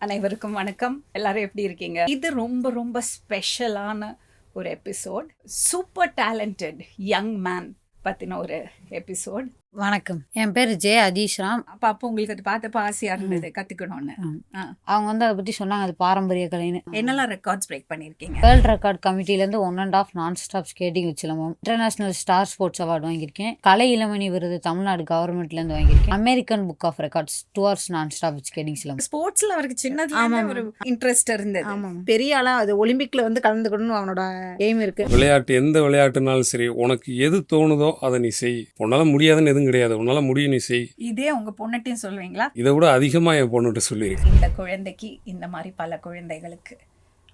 அனைவருக்கும் வணக்கம். எல்லாரும் எப்படி இருக்கீங்க? இது ரொம்ப ரொம்ப ஸ்பெஷலான ஒரு episode. Super talented young man பத்தின ஒரு எபிசோட். வணக்கம், என் பேர் ஜே அதீஷ்ராம். அப்போ உங்களுக்கு அது பார்த்தப்ப ஆசையா இருந்தது கத்துக்கணும்னு. அவங்க வந்து அதை பற்றி சொன்னாங்க, அது பாரம்பரிய கலைன்னு. என்னெல்லாம் ரெக்கார்ட்ஸ் பிரேக் பண்ணியிருக்கீங்க? வேர்ல்ட் ரெக்கார்ட் கமிட்டிலேருந்து 1.5 non stop skating silambam, international star sports award வாங்கியிருக்கேன். கலை இளமணி விருது தமிழ்நாடு கவர்மெண்ட்லேருந்து வாங்கியிருக்கேன். American book of records 2 hours non stop skating silambam. ஸ்போர்ட்ஸ்ல அவருக்கு சின்னதுல ஒரு இன்ட்ரெஸ்ட் இருந்தது. ஆமாம், பெரிய ஆளா அது ஒலிம்பிக்ல வந்து கலந்துக்கணும்னு அவனோட எய்ம் இருக்கு. விளையாட்டு எந்த விளையாட்டுனாலும் சரி, உனக்கு எது தோணுதோ அதை நீ செய். உன்னால முடியாதுன்னு எதுவும் கிடையாது, உன்னால முடியும், நீ செய். இதே உங்க பொண்ணுட்டையும் சொல்லுவீங்களா? இதை விட அதிகமா என் பொண்ணுகிட்ட சொல்லியிருக்கேன். இந்த குழந்தைக்கு இந்த மாதிரி பல குழந்தைகளுக்கு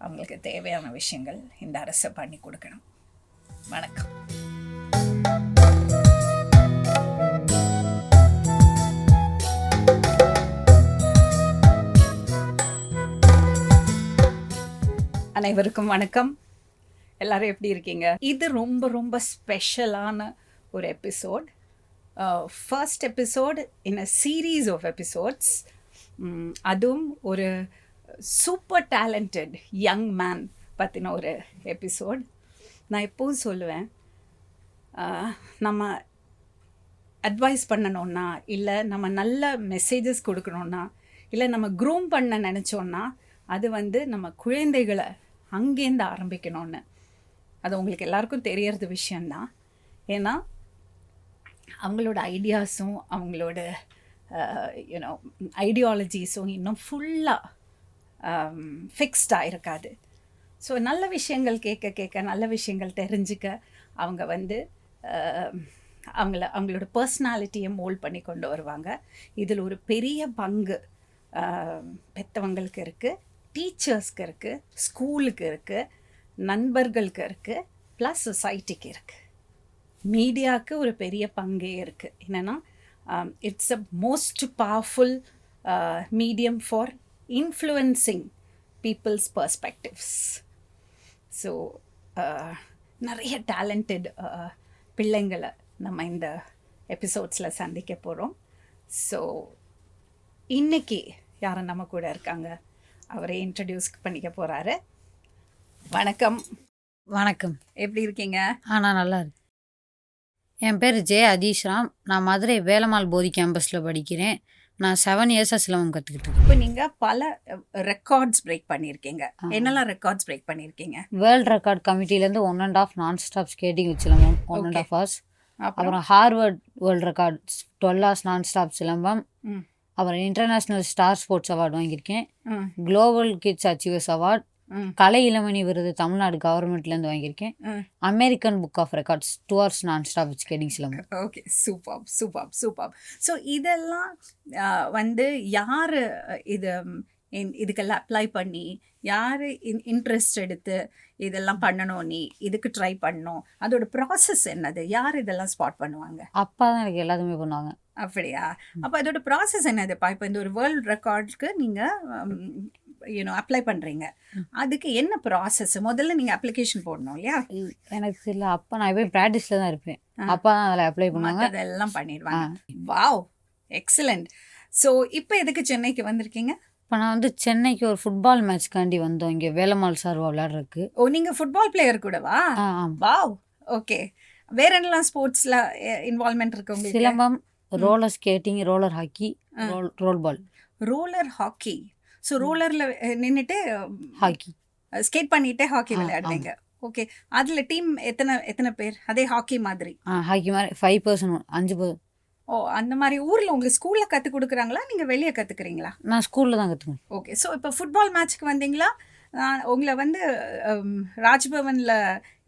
அவங்களுக்கு தேவையான விஷயங்கள் இந்த அரசு பண்ணி கொடுக்கணும். வணக்கம். அனைவருக்கும் வணக்கம். எல்லாரும் எப்படி இருக்கீங்க? இது ரொம்ப ரொம்ப ஸ்பெஷலான ஒரு episode. First episode in a series of episodes. அதுவும் ஒரு சூப்பர் டேலண்டட் யங் மேன் பற்றின ஒரு எபிசோட். நான் எப்போதும் சொல்லுவேன், நம்ம அட்வைஸ் பண்ணணுன்னா, இல்லை நம்ம நல்ல மெசேஜஸ் கொடுக்கணுன்னா, இல்லை நம்ம க்ரூம் பண்ண நினச்சோன்னா, அது வந்து நம்ம குழந்தைகளை அங்கேருந்து ஆரம்பிக்கணும்னு. அது உங்களுக்கு எல்லாருக்கும் தெரியறது விஷயந்தான். ஏன்னா அவங்களோட ஐடியாஸும் அவங்களோட ஐடியாலஜிஸும் இன்னும் ஃபுல்லாக ஃபிக்ஸ்டாக இருக்காது. ஸோ நல்ல விஷயங்கள் கேட்க நல்ல விஷயங்கள் தெரிஞ்சுக்க அவங்க வந்து அவங்களோட பர்சனாலிட்டியை மோல்ட் பண்ணி கொண்டு வருவாங்க. இதில் ஒரு பெரிய பங்கு பெற்றவங்களுக்கு இருக்குது, டீச்சர்ஸ்க்கு இருக்குது, ஸ்கூலுக்கு இருக்குது, நண்பர்களுக்கு இருக்குது, ப்ளஸ் சொசைட்டிக்கு இருக்குது. மீடியாவுக்கு ஒரு பெரிய பங்கே இருக்குது. என்னென்னா it's a most powerful medium for influencing people's perspectives. So நிறைய டேலண்டட் பிள்ளைங்களை நம்ம இந்த எபிசோட்ஸில் சந்திக்க போகிறோம். ஸோ இன்றைக்கி யாரும் நம்ம கூட இருக்காங்க, அவரை இன்ட்ரடியூஸ் பண்ணிக்க போகிறாரு. வணக்கம். வணக்கம், எப்படி இருக்கீங்க? நான் நல்லா இருக்கு. என் பேர் ஜே அதீஷ்ராம். நான் மதுரை வேலம்மாள் போதி கேம்பஸில் படிக்கிறேன். நான் 7 years சிலம்பம் கற்றுக்கிட்டு இருக்கேன். இப்போ நீங்கள் பல ரெக்கார்ட்ஸ் பிரேக் பண்ணியிருக்கீங்க. என்னெல்லாம் ரெக்கார்ட்ஸ் பிரேக் பண்ணியிருக்கீங்க? வேர்ல்ட் ரெக்கார்ட் கமிட்டிலேருந்து 1.5 non stop skating silambam 1.5 hours. அப்புறம் Harvard world record 12 hours non stop silambam. அப்புறம் இன்டர்நேஷ்னல் ஸ்டார் ஸ்போர்ட்ஸ் அவார்டு வாங்கியிருக்கேன். குளோபல் கிட்ஸ் அச்சீவர்ஸ் அவார்ட், கலை இளமணி விருது தமிழ்நாடு கவர்மெண்ட்லேருந்து வாங்கியிருக்கேன். American book of records 2 hours non stop skating silambam. Okay, super super super. So இதெல்லாம் வந்து யார் இதுக்கெல்லாம் அப்ளை பண்ணி, யார் இன்ட்ரெஸ்ட் எடுத்து இதெல்லாம் பண்ணணும், நீ இதுக்கு ட்ரை பண்ணணும், அதோட ப்ராசஸ் என்னது, யார் இதெல்லாம் ஸ்பாட் பண்ணுவாங்க? அப்பா தான் எனக்கு எல்லாத்துமே பண்ணுவாங்க. அப்படியா? அப்போ அதோட ப்ராசஸ் என்னதுப்பா? இப்போ இந்த ஒரு வேர்ல்ட் ரெக்கார்டுக்கு நீங்கள் அப்ளை பண்ணுறீங்க, அதுக்கு என்ன ப்ராசஸ்? முதல்ல நீங்கள் அப்ளிகேஷன் போடணும் இல்லையா? எனக்கு இல்லை, அப்பா நான் எப்பயும் ப்ராக்டிஸில் தான் இருப்பேன். அப்பா தான் அதில் அப்ளை பண்ணுவாங்க, அதெல்லாம் பண்ணிடுவாங்க. Wow, excellent. ஸோ இப்போ எதுக்கு சென்னைக்கு வந்திருக்கீங்க? இப்போ நான் வந்து சென்னைக்கு ஒரு ஃபுட்பால் மேட்ச்காண்டி வந்தோம், இங்கே வேலம்மாள் சார்வா விளையாடுறதுக்கு. ஓ, நீங்கள் ஃபுட்பால் பிளேயர் கூடவா? Wow, okay. வேற என்னெல்லாம் ஸ்போர்ட்ஸில் இன்வால்மெண்ட் இருக்கு உங்களுக்கு? Silambam, roller skating, roller hockey, roll ball. Roller hockey. So ரோலரில் நின்றுட்டு ஹாக்கி ஸ்கேட் பண்ணிகிட்டே ஹாக்கி விளையாடுவீங்க. ஓகே. அதில் டீம் எத்தனை பேர்? அதே ஹாக்கி மாதிரி? ஹாக்கி மாதிரி 5 person 5 பேர். ஓ, அந்த மாதிரி ஊரில் உங்களுக்கு ஸ்கூலில் கற்றுக் கொடுக்குறாங்களா, நீங்கள் வெளியே கற்றுக்குறீங்களா? நான் ஸ்கூலில் தான் கற்றுக்கேன். ஓகே. ஸோ இப்போ ஃபுட்பால் மேட்ச்க்கு வந்தீங்களா? உங்களை வந்து ராஜ்பவனில்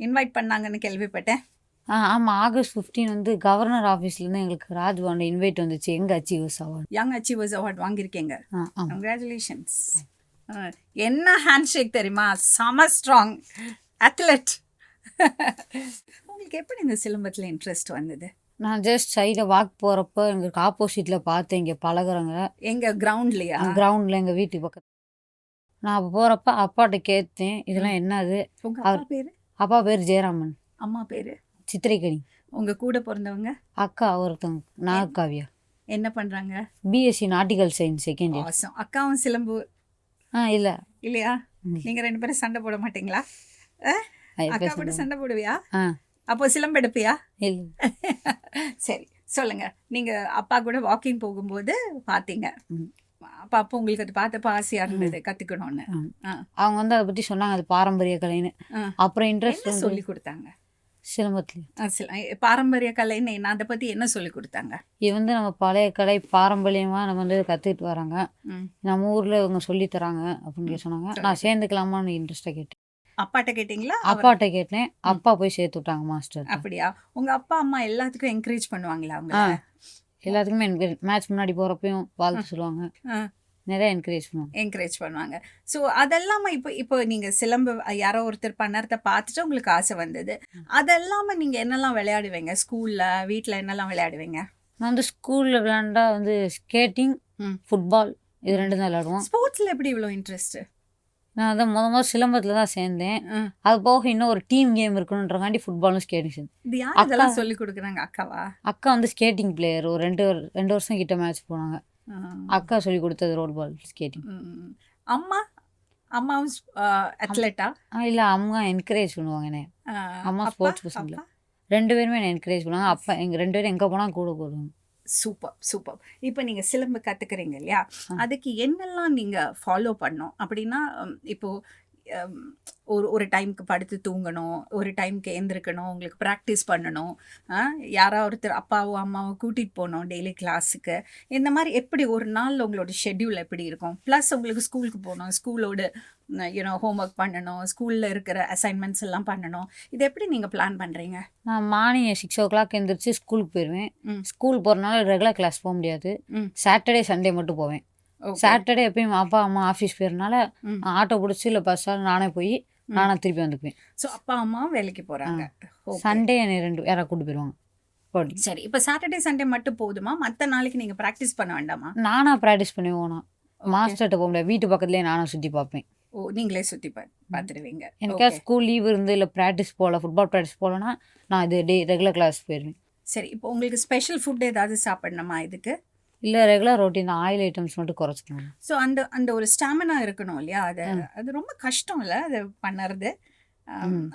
இன்வைட் பண்ணாங்கன்னு கேள்விப்பட்டேன். ஆமாம், August 15 வந்து கவர்னர் ஆஃபீஸ்லேருந்து எங்களுக்கு ராஜ்பவன் இன்வைட் வந்துச்சு, எங்கள் achievers award. Young achievers award வாங்கியிருக்கீங்க. கங்க்ராச்சுலேஷன்ஸ். என்ன ஹேண்ட் ஷேக் தெரியுமா? செம ஸ்ட்ராங் அத்லெட். உங்களுக்கு எப்படி இந்த சிலம்பத்தில் இன்ட்ரெஸ்ட் வந்தது? நான் ஜஸ்ட் சைடில் வாக் போகிறப்போ எங்களுக்கு ஆப்போசிட்டில் பார்த்தேன், இங்கே பழகுறவங்க. எங்கள் கிரவுண்ட்லையா? கிரவுண்டில் எங்கள் வீட்டுக்கு பக்கத்தில். நான் அப்போ போகிறப்ப அப்பாட்ட கேட்டேன், இதெல்லாம் என்னது? உங்கள் பேர்? அப்பா பேர் ஜெயராமன். அம்மா பேர்? சித்திரைக்கணி. உங்கள் கூட பிறந்தவங்க? அக்கா ஒருத்தவங்க நாகக்காவியா. என்ன பண்ணுறாங்க? BSc nautical science 2nd year. அக்காவும் சிலம்பு இல்லை. இல்லையா? ம். நீங்க 2 பேரும் சண்டை போட மாட்டீங்களா? அக்கா கூட பேசுகிறேன். சண்டை போடுவியா? ஆ அப்போ சிலம்பு எடுப்பியா? இல்லை. சரி சொல்லுங்க. நீங்க அப்பா கூட வாக்கிங் போகும்போது பார்த்தீங்க. ம். அப்போ உங்களுக்கு அது பார்த்தப்ப ஆசையா இருந்தது கத்துக்கணும்னு. ம். ஆ. அவங்க வந்து அதை பற்றி சொன்னாங்க, அது பாரம்பரிய கலைன்னு. ஆ. அப்புறம் இன்ட்ரெஸ்ட் என்ன வந்து சொல்லி கொடுத்தாங்க? சிலம்பத்துலேயும் பாரம்பரிய கலைன்னு என்ன, அதை பத்தி என்ன சொல்லி கொடுத்தாங்க? இது வந்து நம்ம பழைய கலை பாரம்பரியமாக நம்ம வந்து கற்றுக்கிட்டு வராங்க. ம். நம்ம ஊரில் இவங்க சொல்லி தராங்க அப்படின்னு சொன்னாங்க. நான் சேர்ந்துக்கலாமான்னு இன்ட்ரெஸ்ட்டாக கேட்டேன். அப்பாட்ட கேட்டீங்களா? அப்பாட்ட கேட்டேன். அப்பா போய் சேர்த்து விட்டாங்க மாஸ்டர். அப்படியா? உங்க அப்பா அம்மா எல்லாத்துக்கும் என்கரேஜ் பண்ணுவாங்களா ஆ அவங்க? எல்லாத்துக்குமே மேட்ச் முன்னாடி போகிறப்பையும் வாழ்த்து சொல்லுவாங்க. நிறைய என்கரேஜ் பண்ணுவாங்க. என்கரேஜ் பண்ணுவாங்க. ஸோ அதெல்லாம இப்போ இப்போ நீங்க சிலம்பு யாரோ ஒருத்தர் பண்ணறத பார்த்துட்டு உங்களுக்கு ஆசை வந்தது. அதெல்லாம நீங்க என்னெல்லாம் விளையாடுவீங்க? ஸ்கூல்ல, வீட்ல என்னெல்லாம் விளையாடுவீங்க? நான் வந்து ஸ்கூலில் விளையாண்டா வந்து ஸ்கேட்டிங், ம். ஃபுட்பால், இது 2 தான் விளையாடுவோம். ஸ்போர்ட்ஸ்ல எப்படி இவ்வளோ இன்ட்ரெஸ்ட்? நான் அதை முதல் சிலம்பத்தில் தான் சேர்ந்தேன். அது போக இன்னும் ஒரு டீம் கேம் இருக்கணுன்றக்காண்டி ஃபுட்பாலும் ஸ்கேட்டிங் சேர்ந்தேன். இது யார் இதெல்லாம் சொல்லி கொடுக்குறாங்க? அக்காவா? அக்கா வந்து ஸ்கேட்டிங் பிளேயர். ஒரு 2 வருஷம் கிட்ட மேட்ச் போனாங்க. அக்கா சொல்லி கொடுத்தது ரோட் பால் ஸ்கேட்டிங். அம்மா அம்மாவும் அத்லெட்டா? இல்லை, அம்மா என்கரேஜ் பண்ணுவாங்க என்னை. அம்மா ஸ்போர்ட்ஸ் பர்சன் இல்லை. 2 பேருமே என்னை என்கரேஜ் பண்ணுவாங்க. அப்பா எங்கள் 2 பேரும் எங்கே போனால் கூட போடுவாங்க. Super super. இப்போ நீங்க சிலம்பு கத்துக்கிறீங்க இல்லையா? அதுக்கு என்னெல்லாம் நீங்க ஃபாலோ பண்ணோம் அப்படின்னா, இப்போ ஒரு டைமுக்கு படுத்து தூங்கணும், ஒரு டைமுக்கு எழுந்திருக்கணும், உங்களுக்கு ப்ராக்டிஸ் பண்ணணும், யாராவது ஒருத்தர் அப்பாவோ அம்மாவோ கூட்டிகிட்டு போகணும் டெய்லி கிளாஸுக்கு. இந்த மாதிரி எப்படி ஒரு நாள் உங்களோட ஷெட்யூல் எப்படி இருக்கும்? ப்ளஸ் உங்களுக்கு ஸ்கூலுக்கு போகணும், ஸ்கூலோட ஹோம்ஒர்க் பண்ணணும், ஸ்கூலில் இருக்கிற அசைன்மெண்ட்ஸ் எல்லாம் பண்ணணும். இது எப்படி நீங்கள் பிளான் பண்ணுறீங்க? நான் மார்னிங் 6 o'clock எழுந்திரிச்சு ஸ்கூலுக்கு போயிடுவேன். ஸ்கூல் போகிறனால ரெகுலர் கிளாஸ் போக முடியாது. சாட்டர்டே சண்டே மட்டும் போவேன். சாட்டர்டே எப்பயும் அப்பா அம்மா ஆஃபீஸ் போயிருந்தால ஆட்டோ பிடிச்சி இல்லை பஸ்ஸால் நானே போய் நானே திருப்பி வந்துக்குவேன். ஸோ அப்பா அம்மாவும் வேலைக்கு போகிறாங்க. சண்டே என்னை 2 யாராவது கூட்டு போயிடுவாங்க. சரி, இப்போ சாட்டர்டே சண்டே மட்டும் போதுமா? மற்ற நாளைக்கு நீங்கள் ப்ராக்டிஸ் பண்ண வேண்டாமா? நானாக ப்ராக்டிஸ் பண்ணுவேன். மாஸ்டர்கிட்ட போக முடியாது. வீட்டு பக்கத்துலேயே நானும் சுற்றி பார்ப்பேன். ஓ, நீங்களே சுற்றி பார்த்துருவீங்க. எனக்கா ஸ்கூல் லீவ் இருந்து இல்லை ப்ராக்டிஸ் போகல, ஃபுட்பால் ப்ராக்டிஸ் போகலன்னா நான் இது ரெகுலர் கிளாஸ் போயிடுவேன். சரி, இப்போ உங்களுக்கு ஸ்பெஷல் ஃபுட் ஏதாவது சாப்பிடணுமா இதுக்கு? இல்லை, ரெகுலர் ரொட்டீன் ஆயில் ஐட்டம்ஸ் மட்டும் குறைச்சிக்கணும். ஸோ அந்த ஒரு ஸ்டாமினா இருக்கணும் இல்லையா? அது ரொம்ப கஷ்டம் இல்லை அது பண்ணுறது.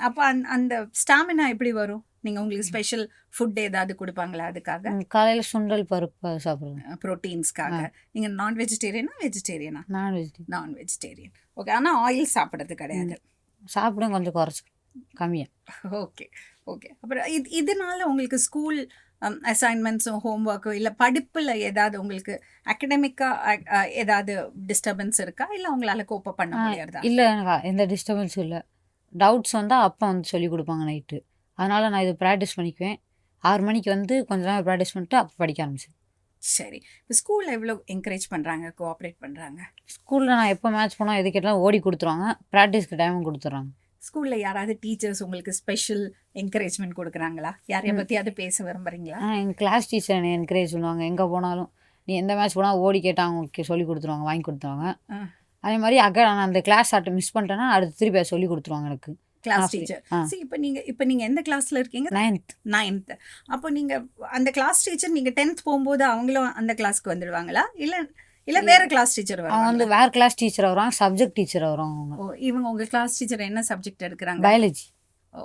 அப்போ அந்த ஸ்டாமினா எப்படி வரும்? நீங்கள் உங்களுக்கு ஸ்பெஷல் ஃபுட் ஏதாவது கொடுப்பாங்களா அதுக்காக? காலையில் சுண்டல் பருப்பு சாப்பிடுவேன் ப்ரோட்டீன்ஸ்க்காக. நீங்கள் நான் வெஜிடேரியனா வெஜிடேரியனா? நான் வெஜிடேரியன். ஓகே, ஆனால் ஆயில் சாப்பிட்றது கிடையாது. சாப்பிடுவேன், கொஞ்சம் குறைச்சி கம்மியாக. Okay okay. அப்புறம் இதனால உங்களுக்கு ஸ்கூல் அசைன்மெண்ட்ஸும் ஹோம்ஒர்க்கும் இல்லை படிப்பில் ஏதாவது உங்களுக்கு அகடமிக்காக ஏதாவது டிஸ்டர்பன்ஸ் இருக்கா? இல்லை உங்களால் கோப்ப பண்ண முடியாதா? இல்லை, எனக்கு எந்த டிஸ்டர்பன்ஸும் இல்லை. டவுட்ஸ் வந்தால் அப்பா வந்து சொல்லி கொடுப்பாங்க நைட்டு. அதனால் நான் இது ப்ராக்டிஸ் பண்ணிக்குவேன். 6 மணிக்கு வந்து கொஞ்ச நேரம் ப்ராக்டிஸ் பண்ணிட்டு அப்போ படிக்க ஆரம்பிச்சேன். சரி, இப்போ ஸ்கூலில் எவ்வளோ என்கரேஜ் பண்ணுறாங்க, கோஆப்ரேட் பண்ணுறாங்க? ஸ்கூலில் நான் எப்போ மேட்ச் போனால் எது கேட்டாலும் ஓடி கொடுத்துருவாங்க. ப்ராக்டிஸ்க்கு டைமும் கொடுத்துட்றாங்க. ஸ்கூலில் யாராவது டீச்சர்ஸ் உங்களுக்கு ஸ்பெஷல் என்கரேஜ்மெண்ட் கொடுக்குறாங்களா? யாரைய பற்றியாவது பேச விரும்புகிறீங்களா? எங்கள் கிளாஸ் டீச்சர் என்னை என்கரேஜ் பண்ணுவாங்க. எங்கே போனாலும் நீ எந்த மேட்ச் போனால் ஓடி கேட்டால் அவங்க சொல்லி கொடுத்துருவாங்க, வாங்கி கொடுத்துருவாங்க. அதே மாதிரி நான் அந்த கிளாஸ் ஆட்டை மிஸ் பண்ணிட்டேன்னா அடுத்து திருப்பி சொல்லி கொடுத்துருவாங்க எனக்கு கிளாஸ் டீச்சர். சரி, இப்போ நீங்கள் எந்த கிளாஸில் இருக்கீங்க? 9th. அப்போ நீங்கள் அந்த கிளாஸ் டீச்சர் நீங்கள் 10th போகும்போது அவங்களும் அந்த கிளாஸ்க்கு வந்துடுவாங்களா? இல்லை வேற கிளாஸ் டீச்சர் அவங்க வந்து வேற கிளாஸ் டீச்சர் வருவாங்க, சப்ஜெக்ட் டீச்சர் வருவாங்க. ஓ, இவங்க உங்கள் கிளாஸ் டீச்சர் என்ன சப்ஜெக்ட் எடுக்கிறாங்க? பயாலஜி.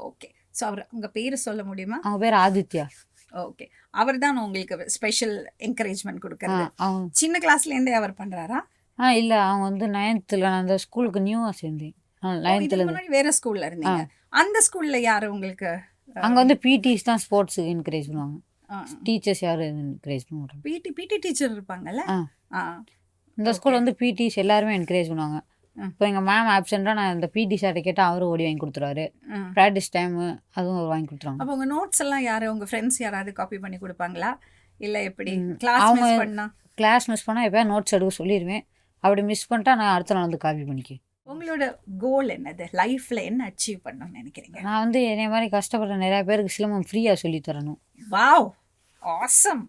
ஓகே. ஸோ உங்கள் பேர் சொல்ல முடியுமா? அவங்க பேர் ஆதித்யா. ஓகே. அவர் தான் உங்களுக்கு ஸ்பெஷல் என்கரேஜ்மெண்ட் கொடுக்குறாரு. சின்ன கிளாஸ்லேருந்தே அவர் பண்ணுறாரா? இல்லை, அவங்க வந்து 9th நான் அந்த ஸ்கூலுக்கு நியூவாக சேர்ந்தேன். 9th வேற ஸ்கூல்ல இருந்தீங்க. அந்த ஸ்கூல்ல யாரு உங்களுக்கு? அங்கே வந்து பிடிஸ் தான் ஸ்போர்ட்ஸுக்கு என்கரேஜ் பண்ணுவாங்க. டீச்சர்ஸ் யாரும் என்கரேஜ் பண்ண மாட்டாங்க. பிடி டீச்சர் இருப்பாங்கல்ல? இந்த ஸ்கூல் வந்து பிடிஸ் எல்லாருமே என்கரேஜ் பண்ணுவாங்க. இப்போ எங்கள் மேம் ஆப்சென்ட்டாக நான் இந்த பிடி சார்ட்டை கேட்டால் அவரும் ஓடி வாங்கி கொடுத்துருவாரு. ப்ராக்டிஸ் டைமு அதுவும் அவர் வாங்கி கொடுத்துருவாங்க. அப்போ உங்கள் நோட்ஸ் எல்லாம் யார், உங்கள் ஃப்ரெண்ட்ஸ் யாராவது காப்பி பண்ணி கொடுப்பாங்களா? இல்லை எப்படி? கிளாஸ் மிஸ் பண்ணால் எப்போயா நோட்ஸ் எடுக்க சொல்லிடுவேன். அப்படி மிஸ் பண்ணிட்டா நான் அடுத்த நாள் வந்து காப்பி பண்ணிக்குவேன். உங்களோட கோல் என்னது? லைஃப்ல என்ன அச்சீவ் பண்ணணும்னு நினைக்கிறீங்க? நான் வந்து என்னை மாதிரி கஷ்டப்படுற நிறைய பேருக்கு சிலம்பம் ஃப்ரீயாக சொல்லி தரணும். Wow, awesome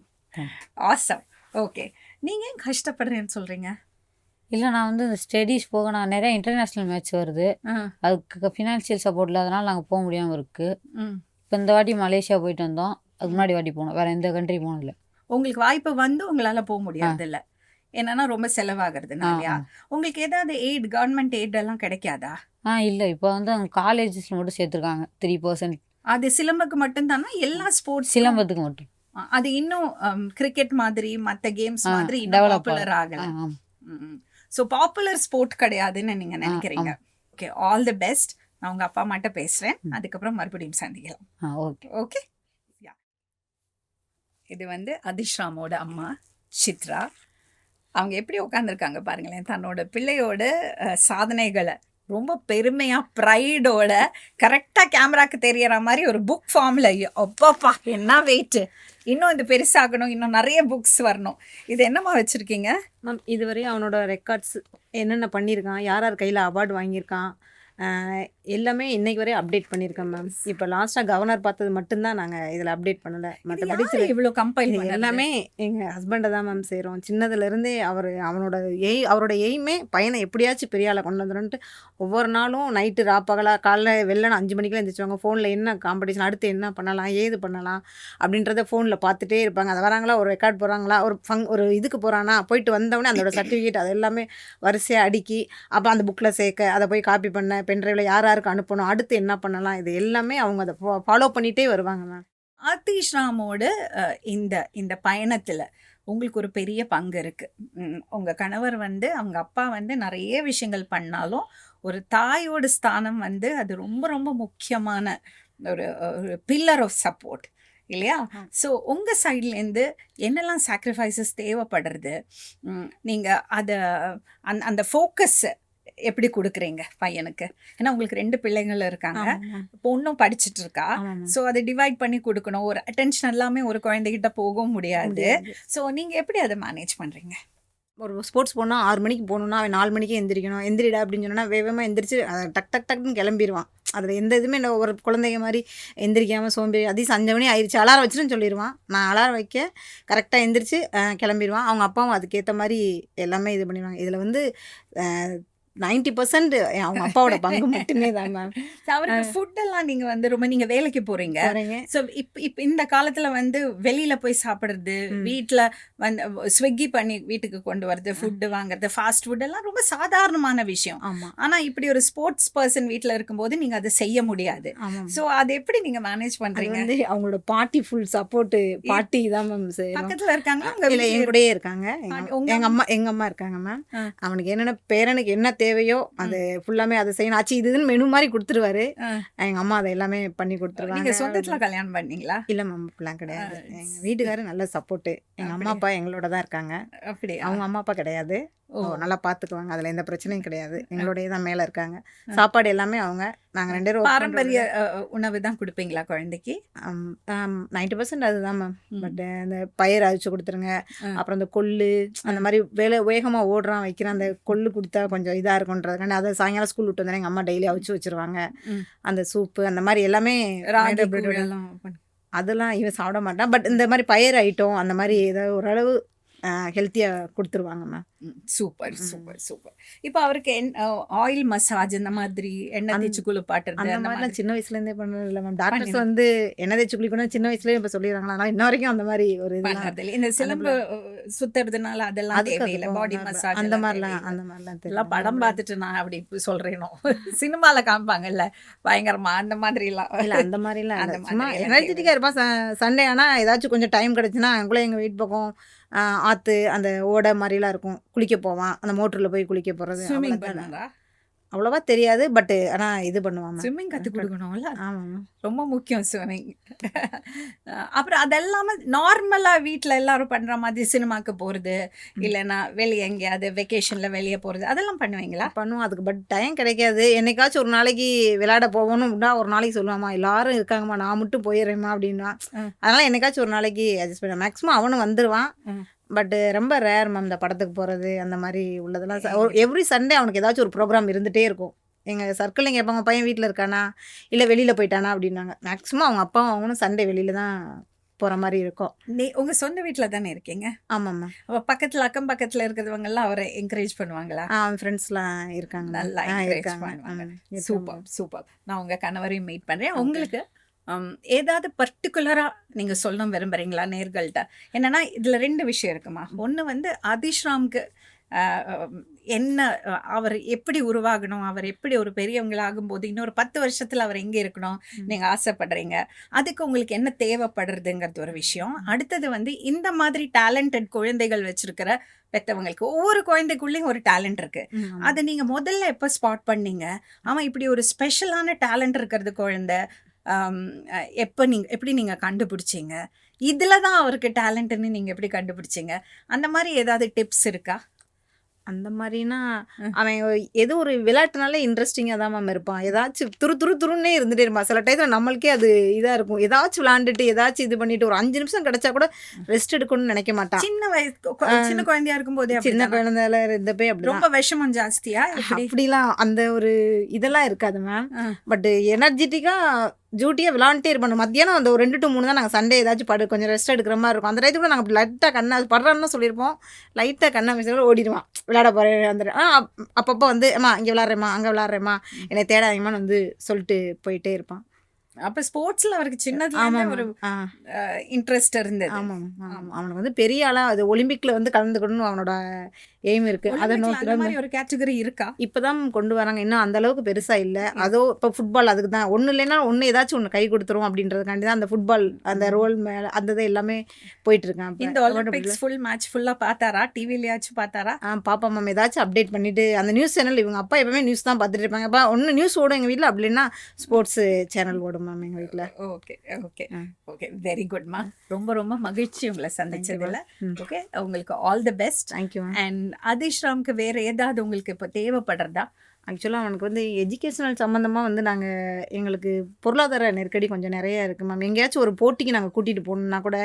awesome. ஓகே, நீங்கள் ஏன் கஷ்டப்படுறேன்னு சொல்கிறீங்க? இல்லை, நான் வந்து இந்த ஸ்டடீஸ் போக நான் நிறைய இன்டர்நேஷ்னல் மேட்ச் வருது. அதுக்கு ஃபினான்ஷியல் சப்போர்ட் இல்லாதனால நாங்கள் போக முடியாமல் இருக்குது. இப்போ இந்த வாட்டி மலேசியா போயிட்டு வந்தோம். அதுக்கு முன்னாடி வாட்டி போனோம். வேறு எந்த கண்ட்ரி போனதில்லை. உங்களுக்கு வாய்ப்பு வந்து உங்களால் போக முடியாது இல்லை? என்னன்னா ரொம்ப செலவாகிறதுனாலயா? உங்களுக்கு ஏதாவது எய்ட், கவர்மெண்ட் எய்ட் எல்லாம் கிடைக்காதா? இல்லை இப்போ வந்து அவங்க காலேஜஸ்ல மட்டும் சேர்த்துருக்காங்க 3%. அது சிலம்புக்கு மட்டும் தானா? எல்லா ஸ்போர்ட்ஸ் சிலம்பத்துக்கு மட்டும் அது இன்னும் கிரிக்கெட் மாதிரி மற்ற கேம்ஸ் மாதிரி டெவலப் பாப்புலர் ஆகல. ஸோ பாப்புலர் ஸ்போர்ட் கிடையாதுன்னு நீங்க நினைக்கிறீங்க. Okay, all the best. நான் உங்க அப்பா அம்மாட்ட பேசுறேன், அதுக்கப்புறம் மறுபடியும் சந்திக்கலாம். ஓகே. ஓகே. இது வந்து அதிஷ்ராமோட அம்மா சித்ரா. அவங்க எப்படி உட்காந்துருக்காங்க பாருங்களேன், தன்னோட பிள்ளையோட சாதனைகளை ரொம்ப பெருமையாக ப்ரைடோட கரெக்டாக கேமராக்கு தெரியற மாதிரி ஒரு புக் ஃபார்மில், அப்பப்பா என்ன வெயிட்டு, இன்னும் இது பெருசாகணும், இன்னும் நிறைய புக்ஸ் வரணும். இது என்னம்மா வச்சுருக்கீங்க மேம்? இதுவரையும் அவனோட ரெக்கார்ட்ஸ் என்னென்ன பண்ணியிருக்கான், யார் யார் கையில் அவார்டு வாங்கியிருக்கான், எல்லாமே இன்னைக்கு வரையும் அப்டேட் பண்ணியிருக்கேன் மேம். இப்போ லாஸ்ட்டாக கவர்னர் பார்த்தது மட்டும்தான் நாங்கள் இதில் அப்டேட் பண்ணலை. மற்றபடி இவ்வளோ கம்பைல் எல்லாமே எங்கள் ஹஸ்பண்டை தான் மேம் செய்கிறோம். சின்னதுலேருந்தே அவரோட எய்மே பையனை எப்படியாச்சும் பெரிய ஆளை கொண்டு வந்துடும்ட்டு ஒவ்வொரு நாளும் நைட்டு ராப்பகலாக காலைல வெள்ளன 5 மணிக்கெலாம் எழுந்திரிச்சுவாங்க. ஃபோனில் என்ன காம்படிஷன், அடுத்து என்ன பண்ணலாம், ஏது பண்ணலாம் அப்படின்றத ஃபோனில் பார்த்துட்டே இருப்பாங்க. அது வராங்களா, ஒரு ரெக்கார்ட் போகிறாங்களா, ஒரு இதுக்கு போகிறானா, போயிட்டு வந்தவொடனே அதோட சர்டிஃபிகேட் அது எல்லாமே வரிசையாக அடுக்கி அப்போ அந்த புக்கில் சேர்க்க, அதை போய் காப்பி பண்ண, பென்ட்ரைவில் யார் யாருக்கு அனுப்பணும், அடுத்து என்ன பண்ணலாம், இது எல்லாமே அவங்க அதை ஃபாலோ பண்ணிகிட்டே வருவாங்க மேம். அதிஷ்ராமோட இந்த பயணத்தில் உங்களுக்கு ஒரு பெரிய பங்கு இருக்குது. உங்கள் கணவர் வந்து அவங்க அப்பா வந்து நிறைய விஷயங்கள் பண்ணாலும் ஒரு தாயோட ஸ்தானம் வந்து அது ரொம்ப ரொம்ப முக்கியமான ஒரு பில்லர் ஆஃப் சப்போர்ட் இல்லையா? ஸோ உங்கள் சைட்லேருந்து என்னெல்லாம் சாக்ரிஃபைசஸ் தேவைப்படுறது, நீங்கள் அதை அந்த ஃபோக்கஸ் எப்படி கொடுக்குறீங்க பையனுக்கு? ஏன்னா உங்களுக்கு 2 பிள்ளைங்கள் இருக்காங்க, பொண்ணும் படிச்சுட்டு இருக்கா. ஸோ அதை டிவைட் பண்ணி கொடுக்கணும். ஒரு அட்டென்ஷன் எல்லாமே ஒரு குழந்தைகிட்ட போகவும் முடியாது. ஸோ நீங்கள் எப்படி அதை மேனேஜ் பண்ணுறீங்க? ஒரு ஸ்போர்ட்ஸ் போனால் 6 மணிக்கு போகணுன்னா அவன் 4 மணிக்கே எந்திரிக்கணும். எந்திரிடா அப்படின்னு சொன்னால் வேகமாக எந்திரிச்சு அதை டக்குன்னு கிளம்பிடுவான். அதில் எந்த இதுவுமே இல்லை. ஒரு குழந்தைங்க மாதிரி எந்திரிக்காமல் சோம்பேறி, அதிகம் 5 மணி ஆயிடுச்சு அலாரம் வச்சுருன்னு சொல்லிடுவான். நான் அலாரம் வைக்க கரெக்டாக எந்திரிச்சு கிளம்பிடுவான். அவங்க அப்பாவும் அதுக்கேற்ற மாதிரி எல்லாமே இது பண்ணிடுவாங்க. இதில் வந்து 90% அவங்க அப்பாவோட பங்கு மட்டுமே தான் மேம். அவருக்கு ஃபுட்டெல்லாம் நீங்கள் வந்து ரொம்ப நீங்கள் வேலைக்கு போகிறீங்க. ஸோ இப்போ இந்த காலத்தில் வந்து வெளியில் போய் சாப்பிட்றது, வீட்டில் வந்து ஸ்விக்கி பண்ணி வீட்டுக்கு கொண்டு வரது, ஃபுட்டு வாங்குறது, ஃபாஸ்ட் ஃபுட்டெல்லாம் ரொம்ப சாதாரணமான விஷயம். ஆனால் இப்படி ஒரு ஸ்போர்ட்ஸ் பர்சன் வீட்டில் இருக்கும்போது நீங்கள் அதை செய்ய முடியாது. ஸோ அதை எப்படி நீங்கள் மேனேஜ் பண்ணுறீங்க? வந்து அவங்களோட பாட்டி ஃபுல் சப்போர்ட்டு, பாட்டி தான் மேம். பக்கத்தில் இருக்காங்க, அவங்க என் கூடயே இருக்காங்க. எங்கள் அம்மா இருக்காங்க மேம். அவனுக்கு என்னென்ன பேரனுக்கு என்ன தேவையோ அது ஃபுல்லாமே அதை செய்யணும். ஆச்சு இதுன்னு மெனு மாதிரி கொடுத்துருவாரு. எங்கள் அம்மா அதை எல்லாமே பண்ணி கொடுத்துருவாங்க. நீங்கள் சொந்தத்தில் கல்யாணம் பண்ணீங்களா? இல்லை மேம், அப்படிலாம் கிடையாது. எங்கள் வீட்டுக்காரர் நல்ல சப்போர்ட்டு. எங்கள் அம்மா அப்பா எங்களோட தான் இருக்காங்க. அப்படி அவங்க அம்மா அப்பா கிடையாது. நல்லா பார்த்துக்குவாங்க, அதில் எந்த பிரச்சனையும் கிடையாது. எங்களோடய தான் மேலே இருக்காங்க. சாப்பாடு எல்லாமே அவங்க. நாங்கள் 2 பேரும் பாரம்பரிய உணவு தான் கொடுப்பீங்களா குழந்தைக்கு? 90% அதுதான் மேம். பட் அந்த பயிர் அவிச்சு கொடுத்துருங்க, அப்புறம் அந்த கொள்ளு அந்த மாதிரி வேகமாக ஓடுறான் வைக்கிறான், அந்த கொள்ளு கொடுத்தா கொஞ்சம் இதாக இருக்குன்றதுக்காண்டி அதை சாயங்காலம் ஸ்கூல் விட்டு வந்தேன் எங்கள் அம்மா டெய்லி அவிச்சு வச்சுருவாங்க. அந்த சூப்பு அந்த மாதிரி எல்லாமே அதெல்லாம் இவன் சாப்பிட மாட்டான். பட் இந்த மாதிரி பயிர் ஐட்டம் அந்த மாதிரி ஏதாவது ஓரளவு ஹெல்த்தியாக கொடுத்துருவாங்க மேம். Super super super. இப்போ அவருக்கு ஆயில் மசாஜ் இந்த மாதிரி எண்ணெய் தேய்ச்சி குளிப்பாட்டுறது அந்த மாதிரிலாம் சின்ன வயசுலேருந்தே பண்ணது இல்லை மேம். டாக்டர்ஸ் வந்து எண்ணெய் தேய்ச்சி குளிக்கணும் சின்ன வயசுலேயே இப்போ சொல்லிடுறாங்களா, அதனால் இன்ன வரைக்கும் அந்த மாதிரி ஒரு இது இந்த சிலம்பு சுத்துறதுனால அதெல்லாம் தேவையில்லை. பாடி மசாஜ் அந்த மாதிரிலாம் எல்லாம் படம் பார்த்துட்டு நான் அப்படி சொல்கிறேனோ, சினிமாவில் காமிப்பாங்கல்ல பயங்கரமா, அந்த மாதிரிலாம் இல்லை. அந்த மாதிரிலாம் சும்மா எனர்ஜெட்டிக்காக இருப்பான். சண்டே ஆனால் ஏதாச்சும் கொஞ்சம் டைம் கிடச்சுன்னா கூட எங்கள் வீட்டு பக்கம் ஆற்று அந்த ஓடை மாதிரிலாம் இருக்கும், குளிக்க போவான். அந்த மோட்டரில் போய் குளிக்க போகிறது ஸ்விம்மிங் பண்ணாரா? அவ்வளோவா தெரியாது, பட் ஆனால் இது பண்ணுவாங்க. ஸ்விம்மிங் கற்றுக் கொடுக்கணும்ல, ஆமாம், ரொம்ப முக்கியம் ஸ்விம்மிங். அப்புறம் அதெல்லாம நார்மலாக வீட்டில் எல்லாரும் பண்ணுற மாதிரி சினிமாவுக்கு போகிறது, இல்லைன்னா வெளியே எங்கேயாவது வெக்கேஷனில் வெளியே போகிறது, அதெல்லாம் பண்ணுவீங்களா? பண்ணுவோம். அதுக்கு பட் டைம் கிடைக்காது. என்னைக்காச்சும் ஒரு நாளைக்கு விளையாட போகணும் அப்படின்னா ஒரு நாளைக்கு சொல்லுவாம்மா எல்லாரும் இருக்காங்கம்மா நான் மட்டும் போயிடுறேம்மா அப்படின்னா. அதனால் என்னைக்காச்சும் ஒரு நாளைக்கு அட்ஜஸ்ட் பண்ணுவேன். மேக்ஸிமம் அவனும் வந்துடுவான். பட் ரொம்ப ரேர் மேம் இந்த படத்துக்கு போகிறது அந்த மாதிரி உள்ளதெல்லாம். எவ்ரி சண்டே அவனுக்கு ஏதாச்சும் ஒரு ப்ரோக்ராம் இருந்துகிட்டே இருக்கும். எங்கள் சர்க்கிளிங் கேட்பாங்க பையன் வீட்டில் இருக்கானா இல்லை வெளியில் போயிட்டானா அப்படின்னாங்க. மேக்ஸிமம் அவங்க அப்பாவும் அவங்களும் சண்டே வெளியில் தான் போகிற மாதிரி இருக்கும். உங்கள் சொந்த வீட்டில் தானே இருக்கீங்க? ஆமாம்மா. அப்போ பக்கத்தில் அக்கம் பக்கத்தில் இருக்கிறவங்கெல்லாம் அவரை என்கரேஜ் பண்ணுவாங்களா? அவன் ஃப்ரெண்ட்ஸ்லாம் இருக்காங்க, நல்லா என்கரேஜ் பண்ணுவாங்க. Super super. நான் உங்கள் கணவரையும் மீட் பண்ணுறேன். உங்களுக்கு ஏதாவது பர்டிகுலராக நீங்கள் சொல்ல விரும்புகிறீங்களா நேர்கள்ட்ட? என்னன்னா இதில் 2 விஷயம் இருக்குமா. ஒன்று வந்து அதிஷ்ராம்க்கு என்ன அவர் எப்படி உருவாகணும், அவர் எப்படி ஒரு பெரியவங்களாகும்போது இன்னொரு 10 வருஷத்தில் அவர் எங்கே இருக்கணும் நீங்கள் ஆசைப்படுறீங்க, அதுக்கு உங்களுக்கு என்ன தேவைப்படுறதுங்கிறது ஒரு விஷயம். அடுத்தது வந்து இந்த மாதிரி டேலண்டட் குழந்தைகள் வச்சிருக்கிற பெற்றவங்களுக்கு ஒவ்வொரு குழந்தைக்குள்ளேயும் ஒரு டேலண்ட் இருக்கு. அதை நீங்கள் முதல்ல எப்போ ஸ்பாட் பண்ணீங்க? அவன் இப்படி ஒரு ஸ்பெஷலான டேலண்ட் இருக்கிறது குழந்தை எப்படி நீங்கள் கண்டுபிடிச்சிங்க? இதில் தான் அவருக்கு டேலண்ட்டுன்னு நீங்கள் எப்படி கண்டுபிடிச்சிங்க? அந்த மாதிரி ஏதாவது டிப்ஸ் இருக்கா? அந்த மாதிரினா அவன் ஏதோ ஒரு விளையாட்டுனாலே இன்ட்ரெஸ்டிங்காக தான் மேம் இருப்பான். ஏதாச்சும் துருன்னே இருந்துகிட்டே இருப்பான். சில டயத்தில் நம்மளுக்கே அது இதாக இருக்கும். ஏதாச்சும் விளாண்டுட்டு ஏதாச்சும் இது பண்ணிட்டு ஒரு 5 நிமிஷம் கிடைச்சா கூட ரெஸ்ட் எடுக்கணும்னு நினைக்க மாட்டான். சின்ன குழந்தையா இருக்கும்போதே சின்ன குழந்தையில இருந்தப்பே அப்படி ரொம்ப விஷமம் ஜாஸ்தியா அப்படிலாம் அந்த ஒரு இதெல்லாம் இருக்காது மேம். பட் எனர்ஜெட்டிக்காக ஜூட்டியாக விளாண்டுட்டே இருப்பாங்க. மத்தியானம் அந்த ஒரு 2 to 3 தான் நாங்கள் சண்டே ஏதாச்சும் கொஞ்சம் ரெஸ்ட் எடுக்கிற மாதிரி இருக்கும். அந்த டயத்துக்கு கூட நாங்கள் லைட்டாக கண்ணை படுறான்னு சொல்லியிருப்போம். லைட்டாக கண்ணை மிஷினில் ஓடிடுவான் விளையாட போகிறேன் வந்துட்டு. அப்பப்போ வந்து அம்மா இங்கே விளாட்றேம்மா அங்கே விளாட்றேம்மா என்னை தேடாதீங்கம்மான்னு வந்து சொல்லிட்டு போயிட்டே இருப்பான். அப்போ ஸ்போர்ட்ஸில் அவருக்கு சின்னதுல ஒரு இன்ட்ரெஸ்ட் இருந்தது. ஆமாம் அவனுக்கு வந்து பெரிய ஆளாக அது ஒலிம்பிக்கில் வந்து கலந்துக்கணும்னு அவனோட எய்ம் இருக்குது. அதை நோக்கி மாதிரி ஒரு கேட்டகரி இருக்கா இப்போ தான் கொண்டு வராங்க. இன்னும் அந்த அளவுக்கு பெருசாக இல்லை. அதோ இப்போ ஃபுட்பால் அதுக்கு தான் ஒன்றும் இல்லைன்னா ஏதாச்சும் ஒன்று கை கொடுத்துரும் அப்படின்றதுக்காண்டி தான் அந்த ஃபுட்பால் அந்த ரோல் மேலே அந்த இது எல்லாமே போயிட்டு இருக்கேன். இந்த ஒலிம்பிக்ஸ் ஃபுல் மேட்ச் ஃபுல்லாக பார்த்தாரா? டிவிலையாச்சும் பார்த்தாரா? பாப்பா மேம் ஏதாச்சும் அப்டேட் பண்ணிட்டு அந்த நியூஸ் சேனல் இவங்க அப்பா எப்பவுமே நியூஸ் தான் பார்த்துட்டு இருப்பாங்க. அப்பா ஒன்று நியூஸ் ஓடும் எங்கள் வீட்டில், அப்படின்னா ஸ்போர்ட்ஸ் சேனல் ஓடும் மேம் எங்கள் வீட்டில். ஓகே ஓகே ஓகே வெரி குட்மா. ரொம்ப ரொம்ப மகிழ்ச்சி உங்களை சந்திச்சதில். ஓகே உங்களுக்கு all the best. Thank you. And அதிஷ்ராம்க்கு வேறு ஏதாவது உங்களுக்கு இப்போ தேவைப்படுறதா? ஆக்சுவலாக அவனுக்கு வந்து எஜுகேஷனல் சம்மந்தமாக வந்து எங்களுக்கு பொருளாதார நெருக்கடி கொஞ்சம் நிறையா இருக்குது மேம். எங்கேயாச்சும் ஒரு போட்டிக்கு நாங்கள் கூட்டிகிட்டு போகணுன்னா கூட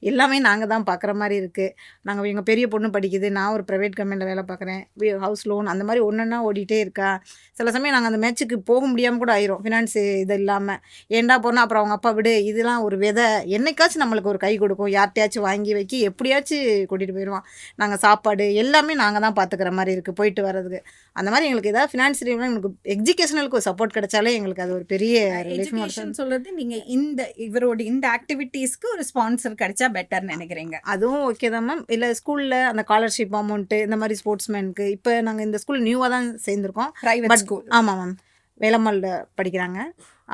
எல்லாமே நாங்கள் தான் பார்க்குற மாதிரி இருக்குது. நாங்கள் எங்கள் பெரிய பொண்ணு படிக்குது, நான் ஒரு ப்ரைவேட் கம்பெனியில் வேலை பார்க்குறேன், ஹவுஸ் லோன் அந்த மாதிரி ஒன்றுன்னா ஓடிட்டே இருக்கா. சில சமயம் நாங்கள் அந்த மேட்ச்சுக்கு போக முடியாமல் கூட ஆயிரும் ஃபினான்ஸு இது இல்லாமல். ஏண்டா போனால் அப்புறம் அவங்க அப்பா விடு, இதெல்லாம் ஒரு விதை, என்னைக்காச்சும் நம்மளுக்கு ஒரு கை கொடுக்கும், யார்கிட்டையாச்சும் வாங்கி வைக்கி எப்படியாச்சும் கூட்டிகிட்டு போயிடுவான். நாங்கள் சாப்பாடு எல்லாமே நாங்கள் தான் பார்த்துக்கிற மாதிரி இருக்குது போயிட்டு வர்றதுக்கு. அந்த மாதிரி எங்களுக்கு ஏதாவது ஃபினான்ஸ் எனக்கு எஜுகேஷனலுக்கு சப்போர்ட் கிடைச்சாலே எங்களுக்கு அது ஒரு பெரிய எஜுகேஷன் சொல்றது. நீங்கள் இவரோட இந்த ஆக்டிவிட்டீஸ்க்கு ஒரு ஸ்பான்சர் கிடைச்சா பெட்டர்னு நினைக்கிறீங்க? அதுவும் ஓகே தான் மேம். இல்லை ஸ்கூலில் அந்த ஸ்காலர்ஷிப் அமௌண்ட்டு இந்த மாதிரி ஸ்போர்ட்ஸ்மேனுக்கு இப்போ நாங்கள் இந்த ஸ்கூல் நியூவாக தான் சேர்ந்துருக்கோம். Private school. ஆமாம் மேம், வேலம்மாளில் படிக்கிறாங்க.